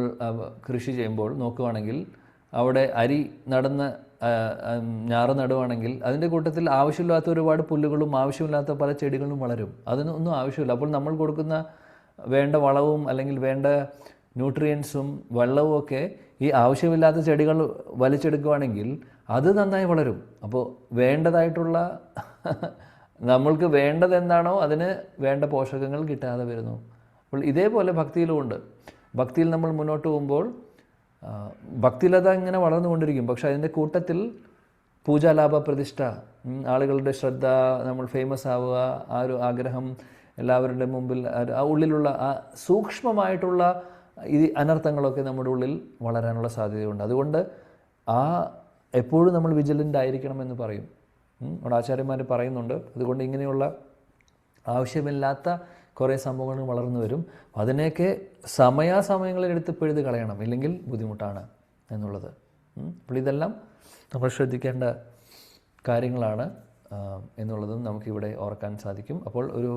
കൃഷി ചെയ്യുമ്പോൾ നോക്കുകയാണെങ്കിൽ, അവിടെ അരി ഞാറ് നടുവാണെങ്കിൽ അതിൻ്റെ കൂട്ടത്തിൽ ആവശ്യമില്ലാത്ത ഒരുപാട് പുല്ലുകളും ആവശ്യമില്ലാത്ത പല ചെടികളും വളരും. അതിനൊന്നും ആവശ്യമില്ല. അപ്പോൾ നമ്മൾ കൊടുക്കുന്ന വേണ്ട വളവും അല്ലെങ്കിൽ വേണ്ട ന്യൂട്രിയൻസും വെള്ളവും ഒക്കെ ഈ ആവശ്യമില്ലാത്ത ചെടികൾ വലിച്ചെടുക്കുകയാണെങ്കിൽ അത് നന്നായി വളരും. അപ്പോൾ വേണ്ടതായിട്ടുള്ള നമ്മൾക്ക് വേണ്ടത് എന്താണോ അതിന് വേണ്ട പോഷകങ്ങൾ കിട്ടാതെ വരുന്നു. അപ്പോൾ ഇതേപോലെ ഭക്തിയിലുമുണ്ട്. ഭക്തിയിൽ നമ്മൾ മുന്നോട്ട് പോകുമ്പോൾ ഭക്തിലത ഇങ്ങനെ വളർന്നുകൊണ്ടിരിക്കും. പക്ഷെ അതിൻ്റെ കൂട്ടത്തിൽ പൂജാലാഭ പ്രതിഷ്ഠ, ആളുകളുടെ ശ്രദ്ധ, നമ്മൾ ഫേമസ് ആവുക, ആ ഒരു ആഗ്രഹം, എല്ലാവരുടെ മുമ്പിൽ ആ ഉള്ളിലുള്ള ആ സൂക്ഷ്മമായിട്ടുള്ള ഈ അനർത്ഥങ്ങളൊക്കെ നമ്മുടെ ഉള്ളിൽ വളരാനുള്ള സാധ്യതയുണ്ട്. അതുകൊണ്ട് എപ്പോഴും നമ്മൾ വിജിലൻ്റ് ആയിരിക്കണമെന്ന് പറയും. നമ്മുടെ ആചാര്യന്മാർ പറയുന്നുണ്ട്. അതുകൊണ്ട് ഇങ്ങനെയുള്ള ആവശ്യമില്ലാത്ത കുറേ സംഭവങ്ങൾ വളർന്നു വരും. അതിനെയൊക്കെ സമയാസമയങ്ങളിൽ എടുത്ത് പിഴുത് കളയണം, ഇല്ലെങ്കിൽ ബുദ്ധിമുട്ടാണ് എന്നുള്ളത്. അപ്പോൾ ഇതെല്ലാം നമ്മൾ ശ്രദ്ധിക്കേണ്ട കാര്യങ്ങളാണ് എന്നുള്ളതും നമുക്കിവിടെ ഓർക്കാൻ സാധിക്കും. അപ്പോൾ ഒരു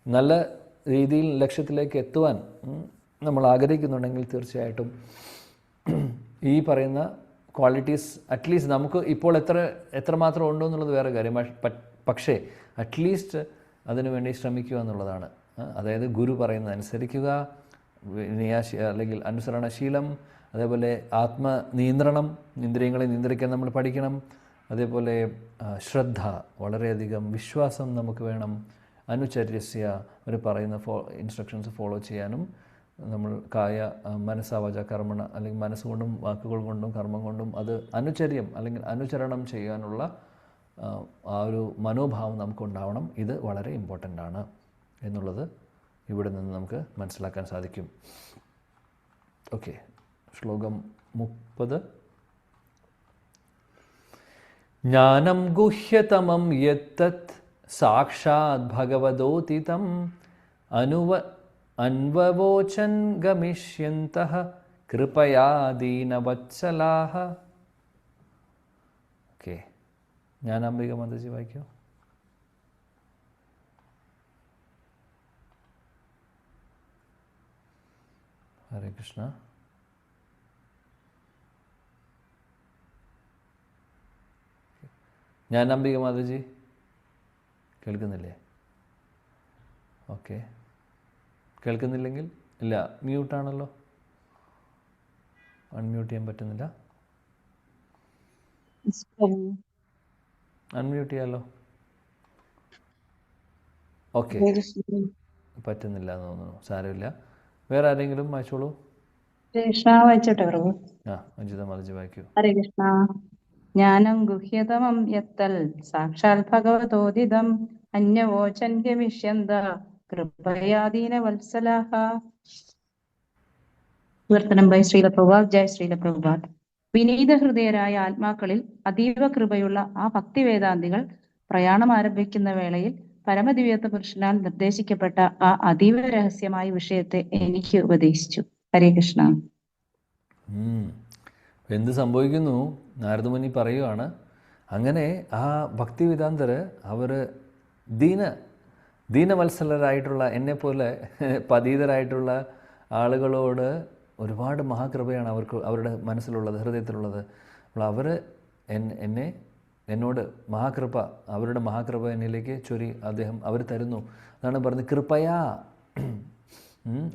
നല്ല രീതിയിൽ ലക്ഷ്യത്തിലേക്ക് എത്തുവാൻ നമ്മൾ ആഗ്രഹിക്കുന്നുണ്ടെങ്കിൽ തീർച്ചയായിട്ടും ഈ പറയുന്ന ക്വാളിറ്റീസ് അറ്റ്ലീസ്റ്റ് നമുക്ക് ഇപ്പോൾ എത്രമാത്രം ഉണ്ടോ എന്നുള്ളത് വേറെ കാര്യം. പക്ഷേ അറ്റ്ലീസ്റ്റ് അതിനുവേണ്ടി ശ്രമിക്കുക എന്നുള്ളതാണ്. അതായത് ഗുരു പറയുന്നത് അനുസരിക്കുക, അല്ലെങ്കിൽ അനുസരണശീലം, അതേപോലെ ആത്മനിയന്ത്രണം, ഇന്ദ്രിയങ്ങളെ നിയന്ത്രിക്കാൻ നമ്മൾ പഠിക്കണം. അതേപോലെ ശ്രദ്ധ, വളരെയധികം വിശ്വാസം നമുക്ക് വേണം. അനുചര്യസ്യ, അവർ പറയുന്ന ഇൻസ്ട്രക്ഷൻസ് ഫോളോ ചെയ്യാനും നമ്മൾ മനസ്സാവാച കർമ്മണ, അല്ലെങ്കിൽ മനസ്സുകൊണ്ടും വാക്കുകൾ കൊണ്ടും കർമ്മം കൊണ്ടും അത് അനുചര്യം അല്ലെങ്കിൽ അനുചരണം ചെയ്യാനുള്ള ആ ഒരു മനോഭാവം നമുക്കുണ്ടാവണം. ഇത് വളരെ ഇമ്പോർട്ടൻ്റ് ആണ് എന്നുള്ളത് ഇവിടെ നിന്ന് നമുക്ക് മനസ്സിലാക്കാൻ സാധിക്കും. ഓക്കെ, ശ്ലോകം 30. ജ്ഞാനം ഗുഹ്യതമം യത്തത് സാക്ഷാത് ഭഗവതോതിതം അൻവവോചൻ ഗമിഷ്യന്തഃ കൃപയാ ദീനവത്സലാഃ. ഓക്കെ, ജ്ഞാനാംബിക മാതാജി വായിക്കൂ. ഹരേ കൃഷ്ണ. ജ്ഞാനാംബിക മാതാജി കേൾക്കുന്നില്ലേ? ഓക്കെ, കേൾക്കുന്നില്ലെങ്കിൽ ഇല്ല, മ്യൂട്ടാണല്ലോ, അൺമ്യൂട്ട് ചെയ്യാൻ പറ്റുന്നില്ല. അൺമ്യൂട്ട് ചെയ്യാമല്ലോ. ഓക്കെ, പറ്റുന്നില്ല എന്ന് തോന്നുന്നു. സാരമില്ല. വേറെ ആരെങ്കിലും വായിച്ചോളൂ. കൃഷ്ണ വായിച്ചോട്ടെ പ്രഭു. അഞ്ജിത മാതാജി വായിക്കൂ. ഹരേ കൃഷ്ണ. ജ്ഞാനം ഗുഹ്യതമം യത്തൽ സാക്ഷാൽ ഭഗവതോദിതം അന്യവോചൻ ഗമിഷ്യന്ത കൃപയാദീന വത്സലാഹ. വിവർത്തനം ബൈ ശ്രീല പ്രഭുപാദ്. ജയ ശ്രീല പ്രഭുപാദ്. വിനീത ഹൃദയരായ ആത്മാക്കളിൽ അതീവ കൃപയുള്ള ആ ഭക്തിവേദാന്തികൾ പ്രയാണം ആരംഭിക്കുന്ന വേളയിൽ പരമദിവ്യത്വ പുരുഷനാൽ നിർദ്ദേശിക്കപ്പെട്ട ആ അതീവ രഹസ്യമായ വിഷയത്തെ എനിക്ക് ഉപദേശിച്ചു. ഹരേ കൃഷ്ണ. എന്ത് സംഭവിക്കുന്നു? നാരദമുനി പറയുവാണ്, അങ്ങനെ ആ ഭക്തിവേദാന്തര് അവർ ദീനവത്സലരായിട്ടുള്ള എന്നെപ്പോലെ പതീതരായിട്ടുള്ള ആളുകളോട് ഒരുപാട് മഹാകൃപയാണ് അവരുടെ മനസ്സിലുള്ളത്, ഹൃദയത്തിലുള്ളത്. അപ്പോൾ എന്നോട് മഹാകൃപ, അവരുടെ മഹാകൃപ എന്നിലേക്ക് അവർ തരുന്നു. അതാണ് പറഞ്ഞത്, കൃപയാ.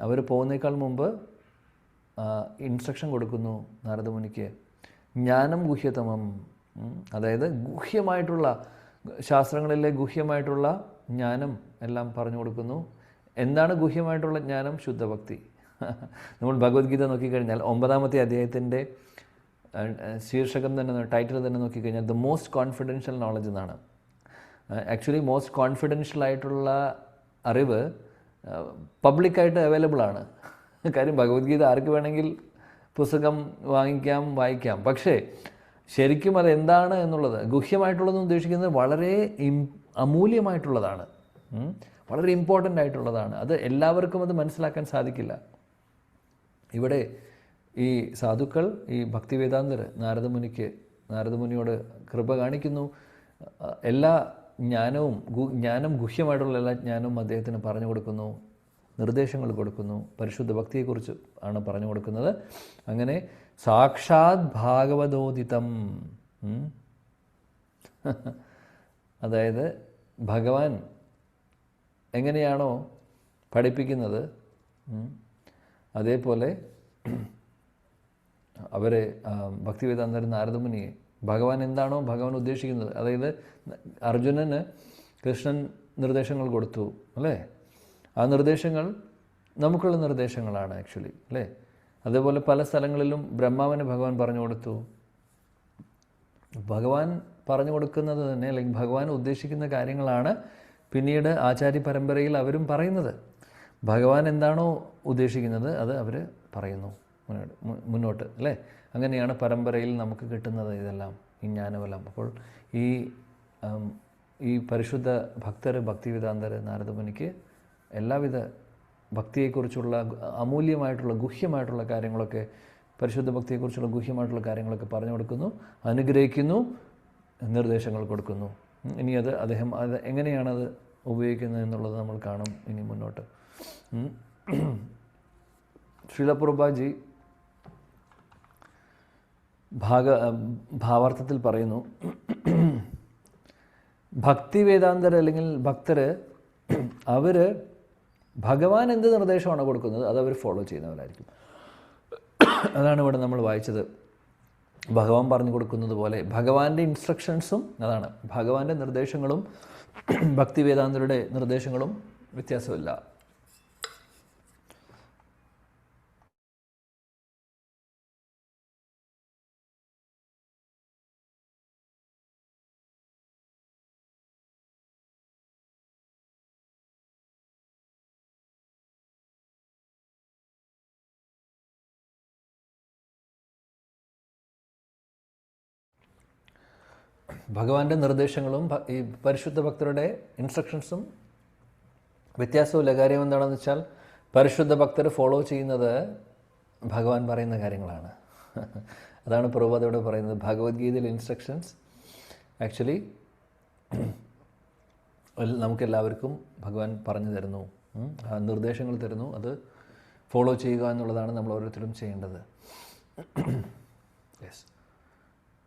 അവർ പോകുന്നേക്കാൾ മുമ്പ് ഇൻസ്ട്രക്ഷൻ കൊടുക്കുന്നു നാരദമുനിക്ക്. ജ്ഞാനം ഗുഹ്യതമം, അതായത് ഗുഹ്യമായിട്ടുള്ള ശാസ്ത്രങ്ങളിലെ ഗുഹ്യമായിട്ടുള്ള ജ്ഞാനം എല്ലാം പറഞ്ഞു കൊടുക്കുന്നു. എന്താണ് ഗുഹ്യമായിട്ടുള്ള ജ്ഞാനം? ശുദ്ധഭക്തി. നമ്മൾ ഭഗവത്ഗീത നോക്കിക്കഴിഞ്ഞാൽ 9-ാമത്തെ അധ്യായത്തിൻ്റെ ശീർഷകം തന്നെ, ടൈറ്റിൽ തന്നെ നോക്കിക്കഴിഞ്ഞാൽ ദ മോസ്റ്റ് കോൺഫിഡൻഷ്യൽ നോളജ് എന്നാണ്. ആക്ച്വലി മോസ്റ്റ് കോൺഫിഡൻഷ്യൽ ആയിട്ടുള്ള അറിവ് പബ്ലിക്കായിട്ട് അവൈലബിൾ ആണ്. കാര്യം ഭഗവത്ഗീത ആർക്ക് വേണമെങ്കിൽ പുസ്തകം വാങ്ങിക്കാം, വായിക്കാം. പക്ഷേ ശരിക്കും അത് എന്താണ് എന്നുള്ളത്, ഗുഹ്യമായിട്ടുള്ളതെന്ന് ഉദ്ദേശിക്കുന്നത് വളരെ അമൂല്യമായിട്ടുള്ളതാണ്, വളരെ ഇമ്പോർട്ടൻ്റ് ആയിട്ടുള്ളതാണ്. അത് എല്ലാവർക്കും അത് മനസ്സിലാക്കാൻ സാധിക്കില്ല. ഇവിടെ ഈ സാധുക്കൾ, ഈ ഭക്തിവേദാന്തർ നാരദമുനിയോട് കൃപ കാണിക്കുന്നു. എല്ലാ ജ്ഞാനം ഗുഹ്യമായിട്ടുള്ള എല്ലാ ജ്ഞാനവും അദ്ദേഹത്തിന് പറഞ്ഞു കൊടുക്കുന്നു, നിർദ്ദേശങ്ങൾ കൊടുക്കുന്നു. പരിശുദ്ധ ഭക്തിയെക്കുറിച്ച് ആണ് പറഞ്ഞു കൊടുക്കുന്നത്. അങ്ങനെ സാക്ഷാത് ഭാഗവതോദിതം, അതായത് ഭഗവാൻ എങ്ങനെയാണോ പഠിപ്പിക്കുന്നത് അതേപോലെ അവരെ ഭക്തിവേദാന്തർ നാരദമുനിയെ ഭഗവാൻ എന്താണോ ഭഗവാൻ ഉദ്ദേശിക്കുന്നത്, അതായത് അർജുനന് കൃഷ്ണൻ നിർദ്ദേശങ്ങൾ കൊടുത്തു അല്ലേ? ആ നിർദ്ദേശങ്ങൾ നമുക്കുള്ള നിർദ്ദേശങ്ങളാണ് ആക്ച്വലി അല്ലേ? അതേപോലെ പല സ്ഥലങ്ങളിലും ബ്രഹ്മാവിന് ഭഗവാൻ പറഞ്ഞു കൊടുത്തു. ഭഗവാൻ പറഞ്ഞു കൊടുക്കുന്നത് തന്നെ, അല്ലെങ്കിൽ ഭഗവാൻ ഉദ്ദേശിക്കുന്ന കാര്യങ്ങളാണ് പിന്നീട് ആചാര്യ പരമ്പരയിൽ അവരും പറയുന്നത്. ഭഗവാൻ എന്താണോ ഉദ്ദേശിക്കുന്നത് അത് അവർ പറയുന്നു മുന്നോട്ട് അല്ലേ. അങ്ങനെയാണ് പരമ്പരയിൽ നമുക്ക് കിട്ടുന്നത് ഇതെല്ലാം, ഈ ജ്ഞാനമെല്ലാം. അപ്പോൾ ഈ പരിശുദ്ധ ഭക്തർ, ഭക്തിവേദാന്തർ നാരദമുനിക്ക് എല്ലാവിധ ഭക്തിയെക്കുറിച്ചുള്ള അമൂല്യമായിട്ടുള്ള ഗുഹ്യമായിട്ടുള്ള കാര്യങ്ങളൊക്കെ, പരിശുദ്ധ ഭക്തിയെക്കുറിച്ചുള്ള ഗുഹ്യമായിട്ടുള്ള കാര്യങ്ങളൊക്കെ പറഞ്ഞു കൊടുക്കുന്നു, അനുഗ്രഹിക്കുന്നു, നിർദ്ദേശങ്ങൾ കൊടുക്കുന്നു. ഇനി അദ്ദേഹം എങ്ങനെയാണത് ഉപയോഗിക്കുന്നത് എന്നുള്ളത് നമ്മൾ കാണും ഇനി മുന്നോട്ട്. ശ്രീല പ്രഭുപാദ് ഭാവാർത്ഥത്തിൽ പറയുന്നു, ഭക്തി വേദാന്തർ അല്ലെങ്കിൽ ഭക്തർ അവർ ഭഗവാൻ എന്ത് നിർദ്ദേശമാണ് കൊടുക്കുന്നത് അതവർ ഫോളോ ചെയ്യുന്നവരായിരിക്കും. അതാണ് ഇവിടെ നമ്മൾ വായിച്ചത്. ഭഗവാൻ പറഞ്ഞു കൊടുക്കുന്നത് പോലെ ഭഗവാന്റെ ഇൻസ്ട്രക്ഷൻസും അതാണ്, ഭഗവാന്റെ നിർദ്ദേശങ്ങളും ഭക്തി വേദാന്തരുടെ നിർദ്ദേശങ്ങളും വ്യത്യാസമില്ല. ഭഗവാന്റെ നിർദ്ദേശങ്ങളും ഈ പരിശുദ്ധ ഭക്തരുടെ ഇൻസ്ട്രക്ഷൻസും വ്യത്യാസമില്ല. കാര്യം എന്താണെന്ന് വെച്ചാൽ പരിശുദ്ധ ഭക്തർ ഫോളോ ചെയ്യുന്നത് ഭഗവാൻ പറയുന്ന കാര്യങ്ങളാണ്. അതാണ് പ്രഭുപാദയോട് പറയുന്നത്. ഭഗവത്ഗീതയിലെ ഇൻസ്ട്രക്ഷൻസ് ആക്ച്വലി നമുക്കെല്ലാവർക്കും ഭഗവാൻ പറഞ്ഞു തരുന്നു, നിർദ്ദേശങ്ങൾ തരുന്നു. അത് ഫോളോ ചെയ്യുക എന്നുള്ളതാണ് നമ്മൾ ഓരോരുത്തരും ചെയ്യേണ്ടത്. യെസ്.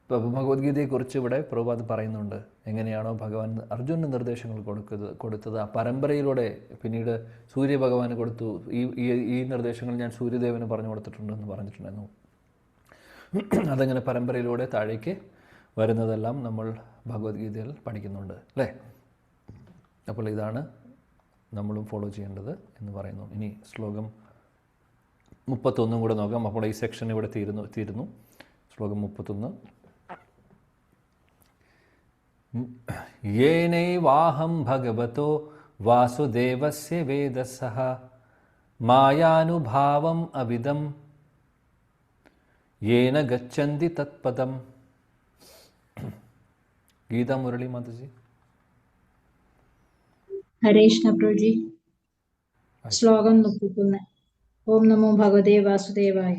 ഇപ്പോൾ ഭഗവത്ഗീതയെക്കുറിച്ച് ഇവിടെ പ്രഭുപാദ് പറയുന്നുണ്ട്. എങ്ങനെയാണോ ഭഗവാൻ അർജുനന് നിർദ്ദേശങ്ങൾ കൊടുത്തത് ആ പരമ്പരയിലൂടെ പിന്നീട് സൂര്യഭഗവാന് കൊടുത്തു. ഈ നിർദ്ദേശങ്ങൾ ഞാൻ സൂര്യദേവന് പറഞ്ഞു കൊടുത്തിട്ടുണ്ടെന്ന് പറഞ്ഞിട്ടുണ്ടായിരുന്നു. അതങ്ങനെ പരമ്പരയിലൂടെ താഴേക്ക് വരുന്നതെല്ലാം നമ്മൾ ഭഗവത്ഗീതയിൽ പഠിക്കുന്നുണ്ട് അല്ലേ. അപ്പോൾ ഇതാണ് നമ്മളും ഫോളോ ചെയ്യേണ്ടത് എന്ന് പറയുന്നു. ഇനി ശ്ലോകം 31 കൂടെ നോക്കാം. അപ്പോൾ ഈ സെക്ഷൻ ഇവിടെ തീരുന്നു. ശ്ലോകം 31. യേനൈവാഹം ഭഗവതോ വാസുദേവസ്യ വേദസഃ മായാനുഭാവം അവിദം യേന ഗച്ഛന്തി തത്പദം. ഗീതാ മുരളി മാതാജി. ഹരേ കൃഷ്ണ പ്രഭുജി. ശ്ലോകം 31. ഓം നമോ ഭഗവതേ വാസുദേവായ.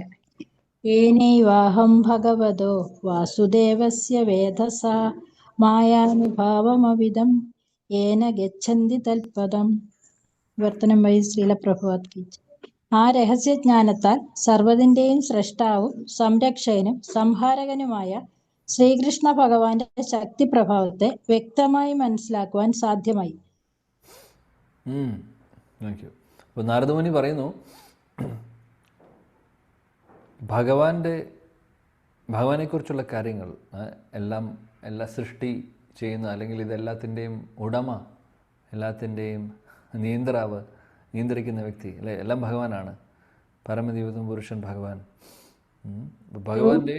ഏനൈവാഹം ഭഗവതോ വാസുദേവസ്യ വേദസാ മായാനുഭാവമവിദം യേന ഗച്ഛന്തി തൽപദം. വിവർത്തനം വഴി ശ്രീല പ്രഭുപാദ് കി ജയ്. ആ രഹസ്യജ്ഞാനത്താൽ സർവ്വതിന്റെയും സ്രഷ്ടാവും സംരക്ഷകനും സംഹാരകനുമായ ശ്രീകൃഷ്ണ ഭഗവാന്റെ ശക്തി പ്രഭാവത്തെ വ്യക്തമായി മനസ്സിലാക്കുവാൻ സാധ്യമായി. Thank you. അപ്പോൾ നാരദമുനി പറയുന്നു, ഭഗവാനെക്കുറിച്ചുള്ള കാര്യങ്ങൾ എല്ലാ സൃഷ്ടി ചെയ്യുന്ന, അല്ലെങ്കിൽ ഇതെല്ലാത്തിൻ്റെയും ഉടമ, എല്ലാത്തിൻ്റെയും നിയന്ത്രിക്കുന്ന വ്യക്തി അല്ലേ, എല്ലാം ഭഗവാനാണ്. പരമദൈവതം പുരുഷൻ ഭഗവാൻ. ഭഗവാന്റെ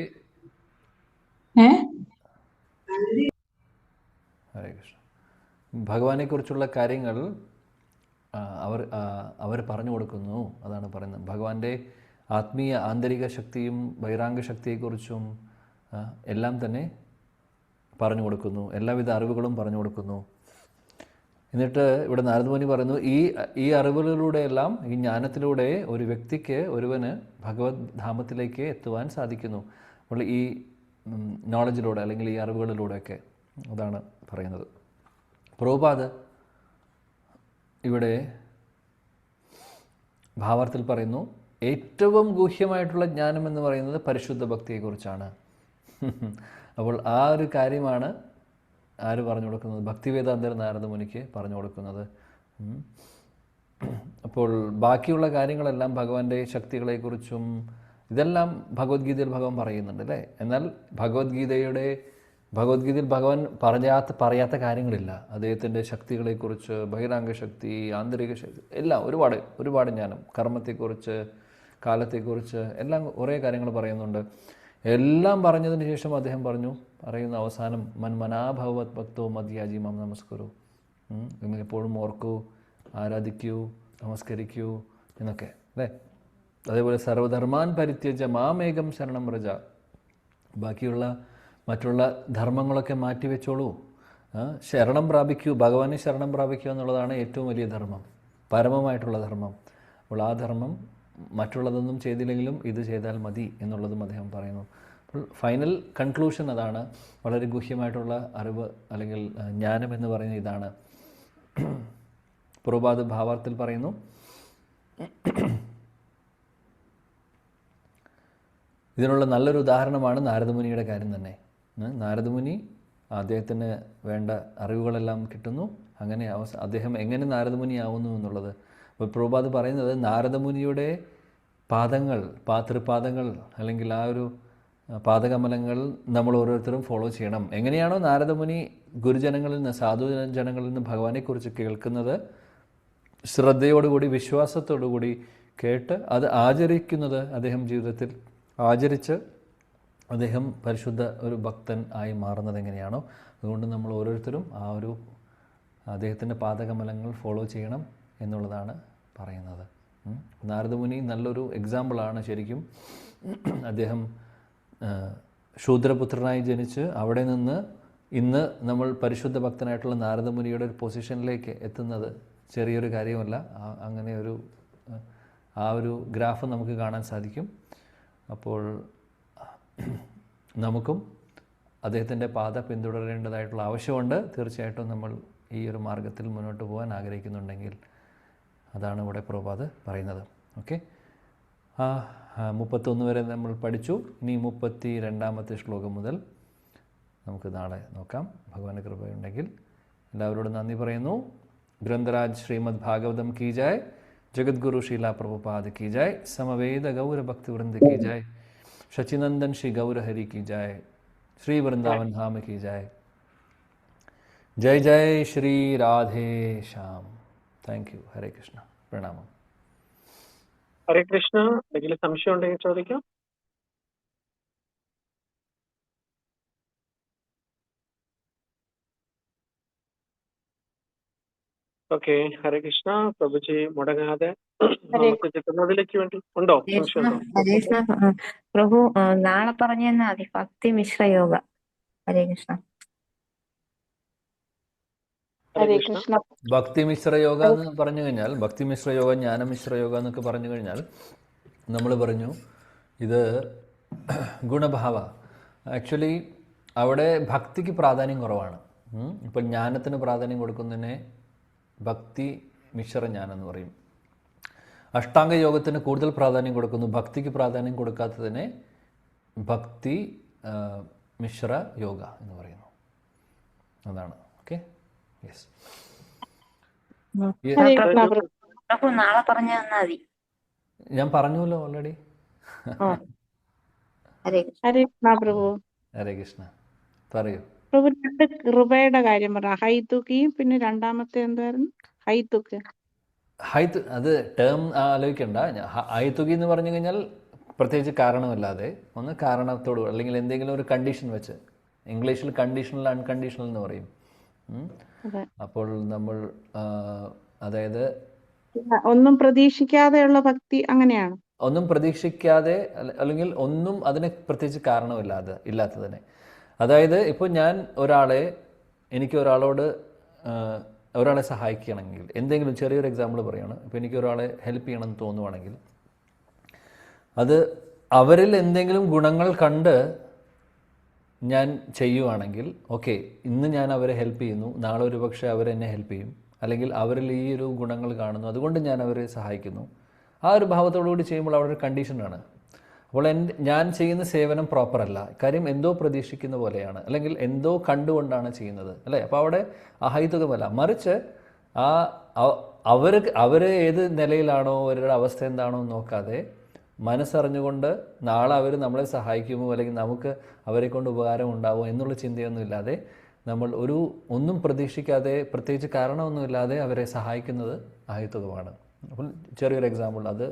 ഹരേ കൃഷ്ണ. ഭഗവാനെക്കുറിച്ചുള്ള കാര്യങ്ങൾ അവർ പറഞ്ഞു കൊടുക്കുന്നു. അതാണ് പറയുന്നത്. ഭഗവാന്റെ ആത്മീയ ആന്തരിക ശക്തിയും ബഹിരാംഗ ശക്തിയെക്കുറിച്ചും എല്ലാം തന്നെ പറഞ്ഞു കൊടുക്കുന്നു. എല്ലാവിധ അറിവുകളും പറഞ്ഞു കൊടുക്കുന്നു. എന്നിട്ട് ഇവിടെ നാരദമുനി പറയുന്നു, ഈ അറിവുകളിലൂടെയെല്ലാം, ഈ ജ്ഞാനത്തിലൂടെ ഒരു വ്യക്തിക്ക്, ഒരുവന് ഭഗവത് ധാമത്തിലേക്ക് എത്തുവാൻ സാധിക്കുന്നു. അപ്പോൾ ഈ നോളജിലൂടെ അല്ലെങ്കിൽ ഈ അറിവുകളിലൂടെയൊക്കെ അതാണ് പറയുന്നത്. പ്രഭുപാദ് ഇവിടെ ഭാവാർത്ഥത്തിൽ പറയുന്നു, ഏറ്റവും ഗൂഹ്യമായിട്ടുള്ള ജ്ഞാനം എന്ന് പറയുന്നത് പരിശുദ്ധ ഭക്തിയെക്കുറിച്ചാണ്. അപ്പോൾ ആ ഒരു കാര്യമാണ് ആര് പറഞ്ഞു കൊടുക്കുന്നത്? ഭക്തിവേദാന്തർ നാരദമുനിക്ക് പറഞ്ഞു കൊടുക്കുന്നത്. അപ്പോൾ ബാക്കിയുള്ള കാര്യങ്ങളെല്ലാം ഭഗവാന്റെ ശക്തികളെക്കുറിച്ചും ഇതെല്ലാം ഭഗവത്ഗീതയിൽ ഭഗവാൻ പറയുന്നുണ്ട് അല്ലേ. എന്നാൽ ഭഗവത്ഗീതയിൽ ഭഗവാൻ പറയാത്ത കാര്യങ്ങളില്ല. അദ്ദേഹത്തിൻ്റെ ശക്തികളെക്കുറിച്ച്, ബഹിരാംഗ ശക്തി, ആന്തരിക ശക്തി, എല്ലാം ഒരുപാട് ജ്ഞാനം, കർമ്മത്തെക്കുറിച്ച്, കാലത്തെക്കുറിച്ച് എല്ലാം കുറേ കാര്യങ്ങൾ പറയുന്നുണ്ട്. എല്ലാം പറഞ്ഞതിന് ശേഷം അദ്ദേഹം പറയുന്ന അവസാനം മനാഭവത് ഭക്തോ മദ്യാജി മാം നമസ്കരൂ, നിങ്ങൾ എപ്പോഴും ഓർക്കൂ, ആരാധിക്കൂ, നമസ്കരിക്കൂ എന്നൊക്കെ അല്ലേ. അതേപോലെ സർവധർമാൻ പരിത്യജ മാമേകം ശരണം വ്രജ, ബാക്കിയുള്ള മറ്റുള്ള ധർമ്മങ്ങളൊക്കെ മാറ്റിവെച്ചോളൂ, ശരണം പ്രാപിക്കൂ, ഭഗവാനെ ശരണം പ്രാപിക്കുക എന്നുള്ളതാണ് ഏറ്റവും വലിയ ധർമ്മം, പരമമായിട്ടുള്ള ധർമ്മം. അപ്പോൾ ആ ധർമ്മം മറ്റുള്ളതൊന്നും ചെയ്തില്ലെങ്കിലും ഇത് ചെയ്താൽ മതി എന്നുള്ളതും അദ്ദേഹം പറയുന്നു. അപ്പോൾ ഫൈനൽ കൺക്ലൂഷൻ അതാണ്. വളരെ ഗുഹ്യമായിട്ടുള്ള അറിവ് അല്ലെങ്കിൽ ജ്ഞാനം എന്ന് പറയുന്നത് ഇതാണ്. പ്രഭുപാദ് ഭാവാർത്ഥത്തിൽ പറയുന്നു, ഇതിനുള്ള നല്ലൊരു ഉദാഹരണമാണ് നാരദമുനിയുടെ കാര്യം തന്നെ. നാരദമുനി അദ്ദേഹത്തിന് വേണ്ട അറിവുകളെല്ലാം കിട്ടുന്നു. അങ്ങനെ അദ്ദേഹം എങ്ങനെ നാരദമുനി ആവുന്നു എന്നുള്ളത്. അപ്പോൾ പ്രഭുപാദ് പറയുന്നത് നാരദമുനിയുടെ പാദങ്ങൾ, തൃപാദങ്ങൾ അല്ലെങ്കിൽ ആ ഒരു പാദകമലങ്ങൾ നമ്മൾ ഓരോരുത്തരും ഫോളോ ചെയ്യണം. എങ്ങനെയാണോ നാരദമുനി ഗുരുജനങ്ങളിൽ നിന്ന്, സാധുജനങ്ങളിൽ നിന്ന് ഭഗവാനെക്കുറിച്ച് കേൾക്കുന്നത്, ശ്രദ്ധയോടുകൂടി വിശ്വാസത്തോടുകൂടി കേട്ട് അത് ആചരിക്കുന്നത്, അദ്ദേഹം ജീവിതത്തിൽ ആചരിച്ച് അദ്ദേഹം പരിശുദ്ധ ഒരു ഭക്തൻ ആയി മാറുന്നത് എങ്ങനെയാണോ, അതുകൊണ്ട് നമ്മൾ ഓരോരുത്തരും ആ ഒരു അദ്ദേഹത്തിൻ്റെ പാദകമലങ്ങൾ ഫോളോ ചെയ്യണം എന്നുള്ളതാണ് പറയുന്നത്. നാരദമുനി നല്ലൊരു എക്സാമ്പിളാണ് ശരിക്കും. അദ്ദേഹം ശൂദ്രപുത്രനായി ജനിച്ച് അവിടെ നിന്ന് ഇന്ന് നമ്മൾ പരിശുദ്ധ ഭക്തനായിട്ടുള്ള നാരദമുനിയുടെ ഒരു പൊസിഷനിലേക്ക് എത്തുന്നത് ചെറിയൊരു കാര്യമല്ല. അങ്ങനെ ആ ഒരു ഗ്രാഫ് നമുക്ക് കാണാൻ സാധിക്കും. അപ്പോൾ നമുക്കും അദ്ദേഹത്തിൻ്റെ പാത പിന്തുടരേണ്ടതായിട്ടുള്ള ആവശ്യമുണ്ട്. തീർച്ചയായിട്ടും നമ്മൾ ഈ ഒരു മാർഗത്തിൽ മുന്നോട്ട് പോകാൻ ആഗ്രഹിക്കുന്നുണ്ടെങ്കിൽ അതാണ് ഇവിടെ പ്രഭുപാദ് പറയുന്നത്. ഓക്കെ, 31 വരെ നമ്മൾ പഠിച്ചു. ഇനി 32ാമത്തെ ശ്ലോകം മുതൽ നമുക്ക് നാളെ നോക്കാം, ഭഗവാന്റെ കൃപയുണ്ടെങ്കിൽ. എല്ലാവരോടും നന്ദി പറയുന്നു. ഗ്രന്ഥരാജ് ശ്രീമദ് ഭാഗവതം കി ജായ്, जगद्गुरु शीला प्रभुपाद की जाय, समवेद गौर भक्ति वृंद की जाय, शचिनंदन श्री गौर हरि की जाय, श्री वृंदावन धाम की जाय. जय जय श्री राधे श्याम. Thank you. ഹരേ കൃഷ്ണ. പ്രണാമം. ഹരേ കൃഷ്ണ. എന്തെങ്കിലും സംശയം ഉണ്ടെങ്കിൽ ചോദിക്കാം. ഓക്കെ, ഹരേ കൃഷ്ണ. പ്രഭുജി മുടങ്ങാതെ നമുക്ക് കിട്ടുന്നതിലേക്ക് വേണ്ടി ഉണ്ടോ സംശയം? ഹരേ കൃഷ്ണ. പ്രഭു നാളെ പറഞ്ഞു തന്നാ മതി, ഭക്തി മിശ്രയോഗ. ഹരേ കൃഷ്ണ. ഹരേ കൃഷ്ണ. ഭക്തി മിശ്ര യോഗ എന്ന് പറഞ്ഞു കഴിഞ്ഞാൽ, ഭക്തി മിശ്ര യോഗ, ജ്ഞാന മിശ്ര യോഗ എന്നൊക്കെ പറഞ്ഞു കഴിഞ്ഞാൽ നമ്മൾ പറഞ്ഞു ഇത് ഗുണഭാവ. ആക്ച്വലി അവിടെ ഭക്തിക്ക് പ്രാധാന്യം കുറവാണ്. ഇപ്പം ജ്ഞാനത്തിന് പ്രാധാന്യം കൊടുക്കുന്നതിനെ ഭക്തി മിശ്ര ജ്ഞാനം എന്ന് പറയും. അഷ്ടാംഗ യോഗത്തിന് കൂടുതൽ പ്രാധാന്യം കൊടുക്കുന്നു, ഭക്തിക്ക് പ്രാധാന്യം കൊടുക്കാത്തതിനെ ഭക്തി മിശ്ര യോഗ എന്ന് പറയുന്നു. അതാണ്. Okay, yes. പ്രഭു നാളെ പറഞ്ഞു തന്നാ മതി. ഞാൻ പറഞ്ഞല്ലോ ഓൾറെഡി. ഹരേ കൃഷ്ണ. പ്രഭു ഹരേ കൃഷ്ണ. പറയൂ പ്രഭു. 2 കൃപയുടെ കാര്യം പറ. ഹൈതുക്കിയും പിന്നെ രണ്ടാമത്തെ എന്തായിരുന്നു? ഹൈതുക്ക്. അത് ടേം ആലോചിക്കണ്ട. ഹൈതുകി എന്ന് പറഞ്ഞു കഴിഞ്ഞാൽ പ്രത്യേകിച്ച് കാരണമില്ലാതെ, ഒന്ന് കാരണത്തോട് അല്ലെങ്കിൽ എന്തെങ്കിലും ഒരു കണ്ടീഷൻ വെച്ച്, ഇംഗ്ലീഷിൽ കണ്ടീഷണൽ അൺകണ്ടീഷണൽ എന്ന് പറയും. അപ്പോൾ നമ്മൾ അതായത് ഒന്നും പ്രതീക്ഷിക്കാതെയുള്ള ഭക്തി അങ്ങനെയാണ്. ഒന്നും പ്രതീക്ഷിക്കാതെ അല്ലെങ്കിൽ ഒന്നും അതിന് പ്രത്യേകിച്ച് ഇല്ലാത്തതിനെ. അതായത് ഇപ്പോൾ ഞാൻ എനിക്ക് ഒരാളെ സഹായിക്കുകയാണെങ്കിൽ, എന്തെങ്കിലും ചെറിയൊരു എക്സാമ്പിൾ പറയുകയാണ്. ഇപ്പോൾ എനിക്ക് ഒരാളെ ഹെൽപ്പ് ചെയ്യണമെന്ന് തോന്നുവാണെങ്കിൽ, അത് അവരിൽ എന്തെങ്കിലും ഗുണങ്ങൾ കണ്ട് ഞാൻ ചെയ്യുവാണെങ്കിൽ, ഓക്കെ, ഇന്ന് ഞാൻ അവരെ ഹെൽപ്പ് ചെയ്യുന്നു, നാളെ ഒരു പക്ഷേ അവരെന്നെ ഹെൽപ്പ് ചെയ്യും, അല്ലെങ്കിൽ അവരിൽ ഈ ഒരു ഗുണങ്ങൾ കാണുന്നു, അതുകൊണ്ട് ഞാൻ അവരെ സഹായിക്കുന്നു. ആ ഒരു ഭാവത്തോടുകൂടി ചെയ്യുമ്പോൾ അവിടെ ഒരു കണ്ടീഷനാണ്. അപ്പോൾ ഞാൻ ചെയ്യുന്ന സേവനം പ്രോപ്പറല്ല. കാര്യം എന്തോ പ്രതീക്ഷിക്കുന്ന പോലെയാണ്, അല്ലെങ്കിൽ എന്തോ കണ്ടുകൊണ്ടാണ് ചെയ്യുന്നത്, അല്ലേ? അപ്പോൾ അവിടെ അഹൈതുകമല്ല. മറിച്ച് അവർ ഏത് നിലയിലാണോ, അവരുടെ അവസ്ഥ എന്താണോ നോക്കാതെ മനസ്സറിഞ്ഞുകൊണ്ട് നാളെ അവർ നമ്മളെ സഹായിക്കുമോ അല്ലെങ്കിൽ നമുക്ക് അവരെ കൊണ്ട് ഉപകാരം ഉണ്ടാവുമോ എന്നുള്ള ചിന്തയൊന്നും ഇല്ലാതെ നമ്മൾ ഒന്നും പ്രതീക്ഷിക്കാതെ പ്രത്യേകിച്ച് കാരണമൊന്നുമില്ലാതെ അവരെ സഹായിക്കുന്നത് അഹൈതുകമാണ്. അപ്പോൾ ചെറിയൊരു എക്സാമ്പിൾ, അത്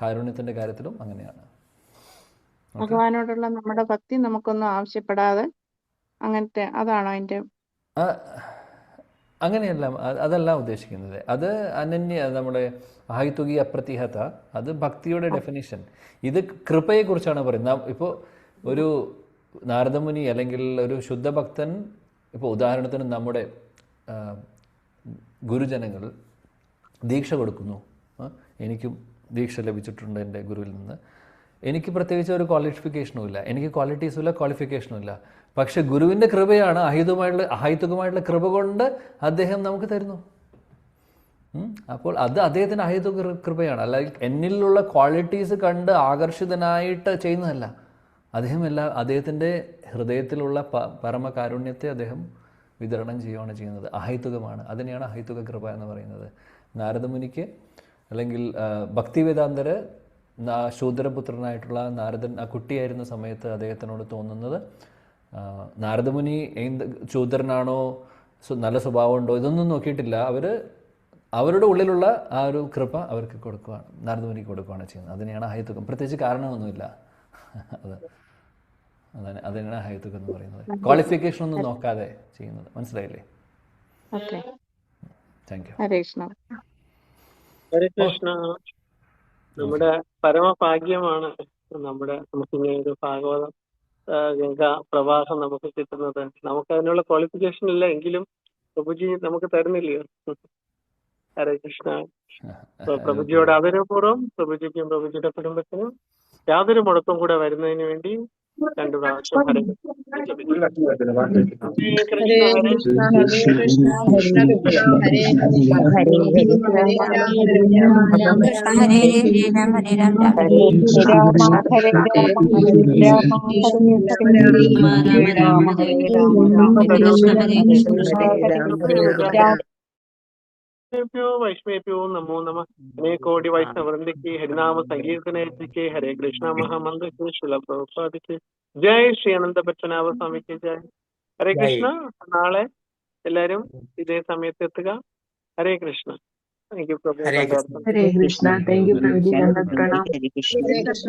കാരുണ്യത്തിൻ്റെ കാര്യത്തിലും അങ്ങനെയാണ്. ഭഗവാനോടുള്ള നമ്മുടെ ഭക്തി നമുക്കൊന്നും ആവശ്യപ്പെടാതെ അങ്ങനത്തെ, അതാണോ അതിന്റെ? അങ്ങനെയല്ല, അതല്ല ഉദ്ദേശിക്കുന്നത്. അത് നമ്മുടെ ഹൈതുകി അപ്രതിഹത, അത് ഭക്തിയുടെ ഡെഫിനിഷൻ. ഇത് കൃപയെക്കുറിച്ചാണ് പറയുന്നത്. ഇപ്പോൾ ഒരു നാരദമുനി അല്ലെങ്കിൽ ഒരു ശുദ്ധഭക്തൻ, ഇപ്പോൾ ഉദാഹരണത്തിന് നമ്മുടെ ഗുരുജനങ്ങൾ ദീക്ഷ കൊടുക്കുന്നു. എനിക്കും ദീക്ഷ ലഭിച്ചിട്ടുണ്ട് എൻ്റെ ഗുരുവിൽ നിന്ന്. എനിക്ക് പ്രത്യേകിച്ച് ഒരു ക്വാളിഫിക്കേഷനും ഇല്ല, എനിക്ക് ക്വാളിറ്റീസും ഇല്ല, ക്വാളിഫിക്കേഷനും ഇല്ല. പക്ഷെ ഗുരുവിൻ്റെ കൃപയാണ്, അഹൈതുകമായിട്ടുള്ള കൃപ കൊണ്ട് അദ്ദേഹം നമുക്ക് തരുന്നു. അപ്പോൾ അത് അദ്ദേഹത്തിൻ്റെ അഹൈതുക കൃപയാണ്. അല്ല എന്നിലുള്ള ക്വാളിറ്റീസ് കണ്ട് ആകർഷിതനായിട്ട് ചെയ്യുന്നതല്ല. അദ്ദേഹത്തിൻ്റെ ഹൃദയത്തിലുള്ള പരമകാരുണ്യത്തെ അദ്ദേഹം വിതരണം ചെയ്യുകയാണ് ചെയ്യുന്നത്. അഹൈതുകമാണ്. അതിനെയാണ് അഹൈതുക കൃപ എന്ന് പറയുന്നത്. നാരദമുനിക്ക് അല്ലെങ്കിൽ ഭക്തിവേദാന്തര് ശൂദ്രപുത്രനായിട്ടുള്ള നാരദൻ ആ കുട്ടിയായിരുന്ന സമയത്ത് അദ്ദേഹത്തിനോട് തോന്നുന്നത്, നാരദമുനി ശൂദ്രനാണോ, നല്ല സ്വഭാവമുണ്ടോ, ഇതൊന്നും നോക്കിയിട്ടില്ല. അവരുടെ ഉള്ളിലുള്ള ആ ഒരു കൃപ അവർക്ക് കൊടുക്കുകയാണ്, നാരദമുനിക്ക് കൊടുക്കുകയാണ് ചെയ്യുന്നത്. അതിനെയാണ് അഹൈതുകം. പ്രത്യേകിച്ച് കാരണമൊന്നുമില്ല. അതിനാണ് അഹൈതുകം എന്ന് പറയുന്നത്. ക്വാളിഫിക്കേഷൻ ഒന്നും നോക്കാതെ ചെയ്യുന്നത്. മനസ്സിലായില്ലേ? Thank you. ഹരേ കൃഷ്ണ. നമ്മുടെ പരമഭാഗ്യമാണ് നമുക്കിങ്ങനെ ഒരു ഭാഗവതം ഗംഗാ പ്രവാഹം നമുക്ക് കിട്ടുന്നത്. നമുക്ക് അതിനുള്ള ക്വാളിഫിക്കേഷൻ ഇല്ല, എങ്കിലും പ്രഭുജി നമുക്ക് തരുന്നില്ലയോ? ഹരേ കൃഷ്ണ. പ്രഭുജിയോട് ആദരപൂർവ്വം പ്രഭുജിക്കും പ്രഭുജിയുടെ കുടുംബത്തിനും യാതൊരു മുടക്കം കൂടെ വരുന്നതിന് വേണ്ടി 2 പ്രാവശ്യം ഹരേ वैष्णवेभ्यो नमो नमः। अनेक कोटि वैष्णव वृंद की हरिनाम संकीर्तन के हरे कृष्णा महामंत्र के श्रील प्रभुपाद के जय श्री अनंत बच्चनाभ स्वामी के जय. ഹരേ കൃഷ്ണ. നാളെ എല്ലാവരും ഇതേ സമയത്ത് എത്തുക. ഹരേ കൃഷ്ണ. താങ്ക് യു പ്രഭു. ഹരേ കൃഷ്ണ. താങ്ക് യു പ്രഭുജി. ഹരേ കൃഷ്ണ.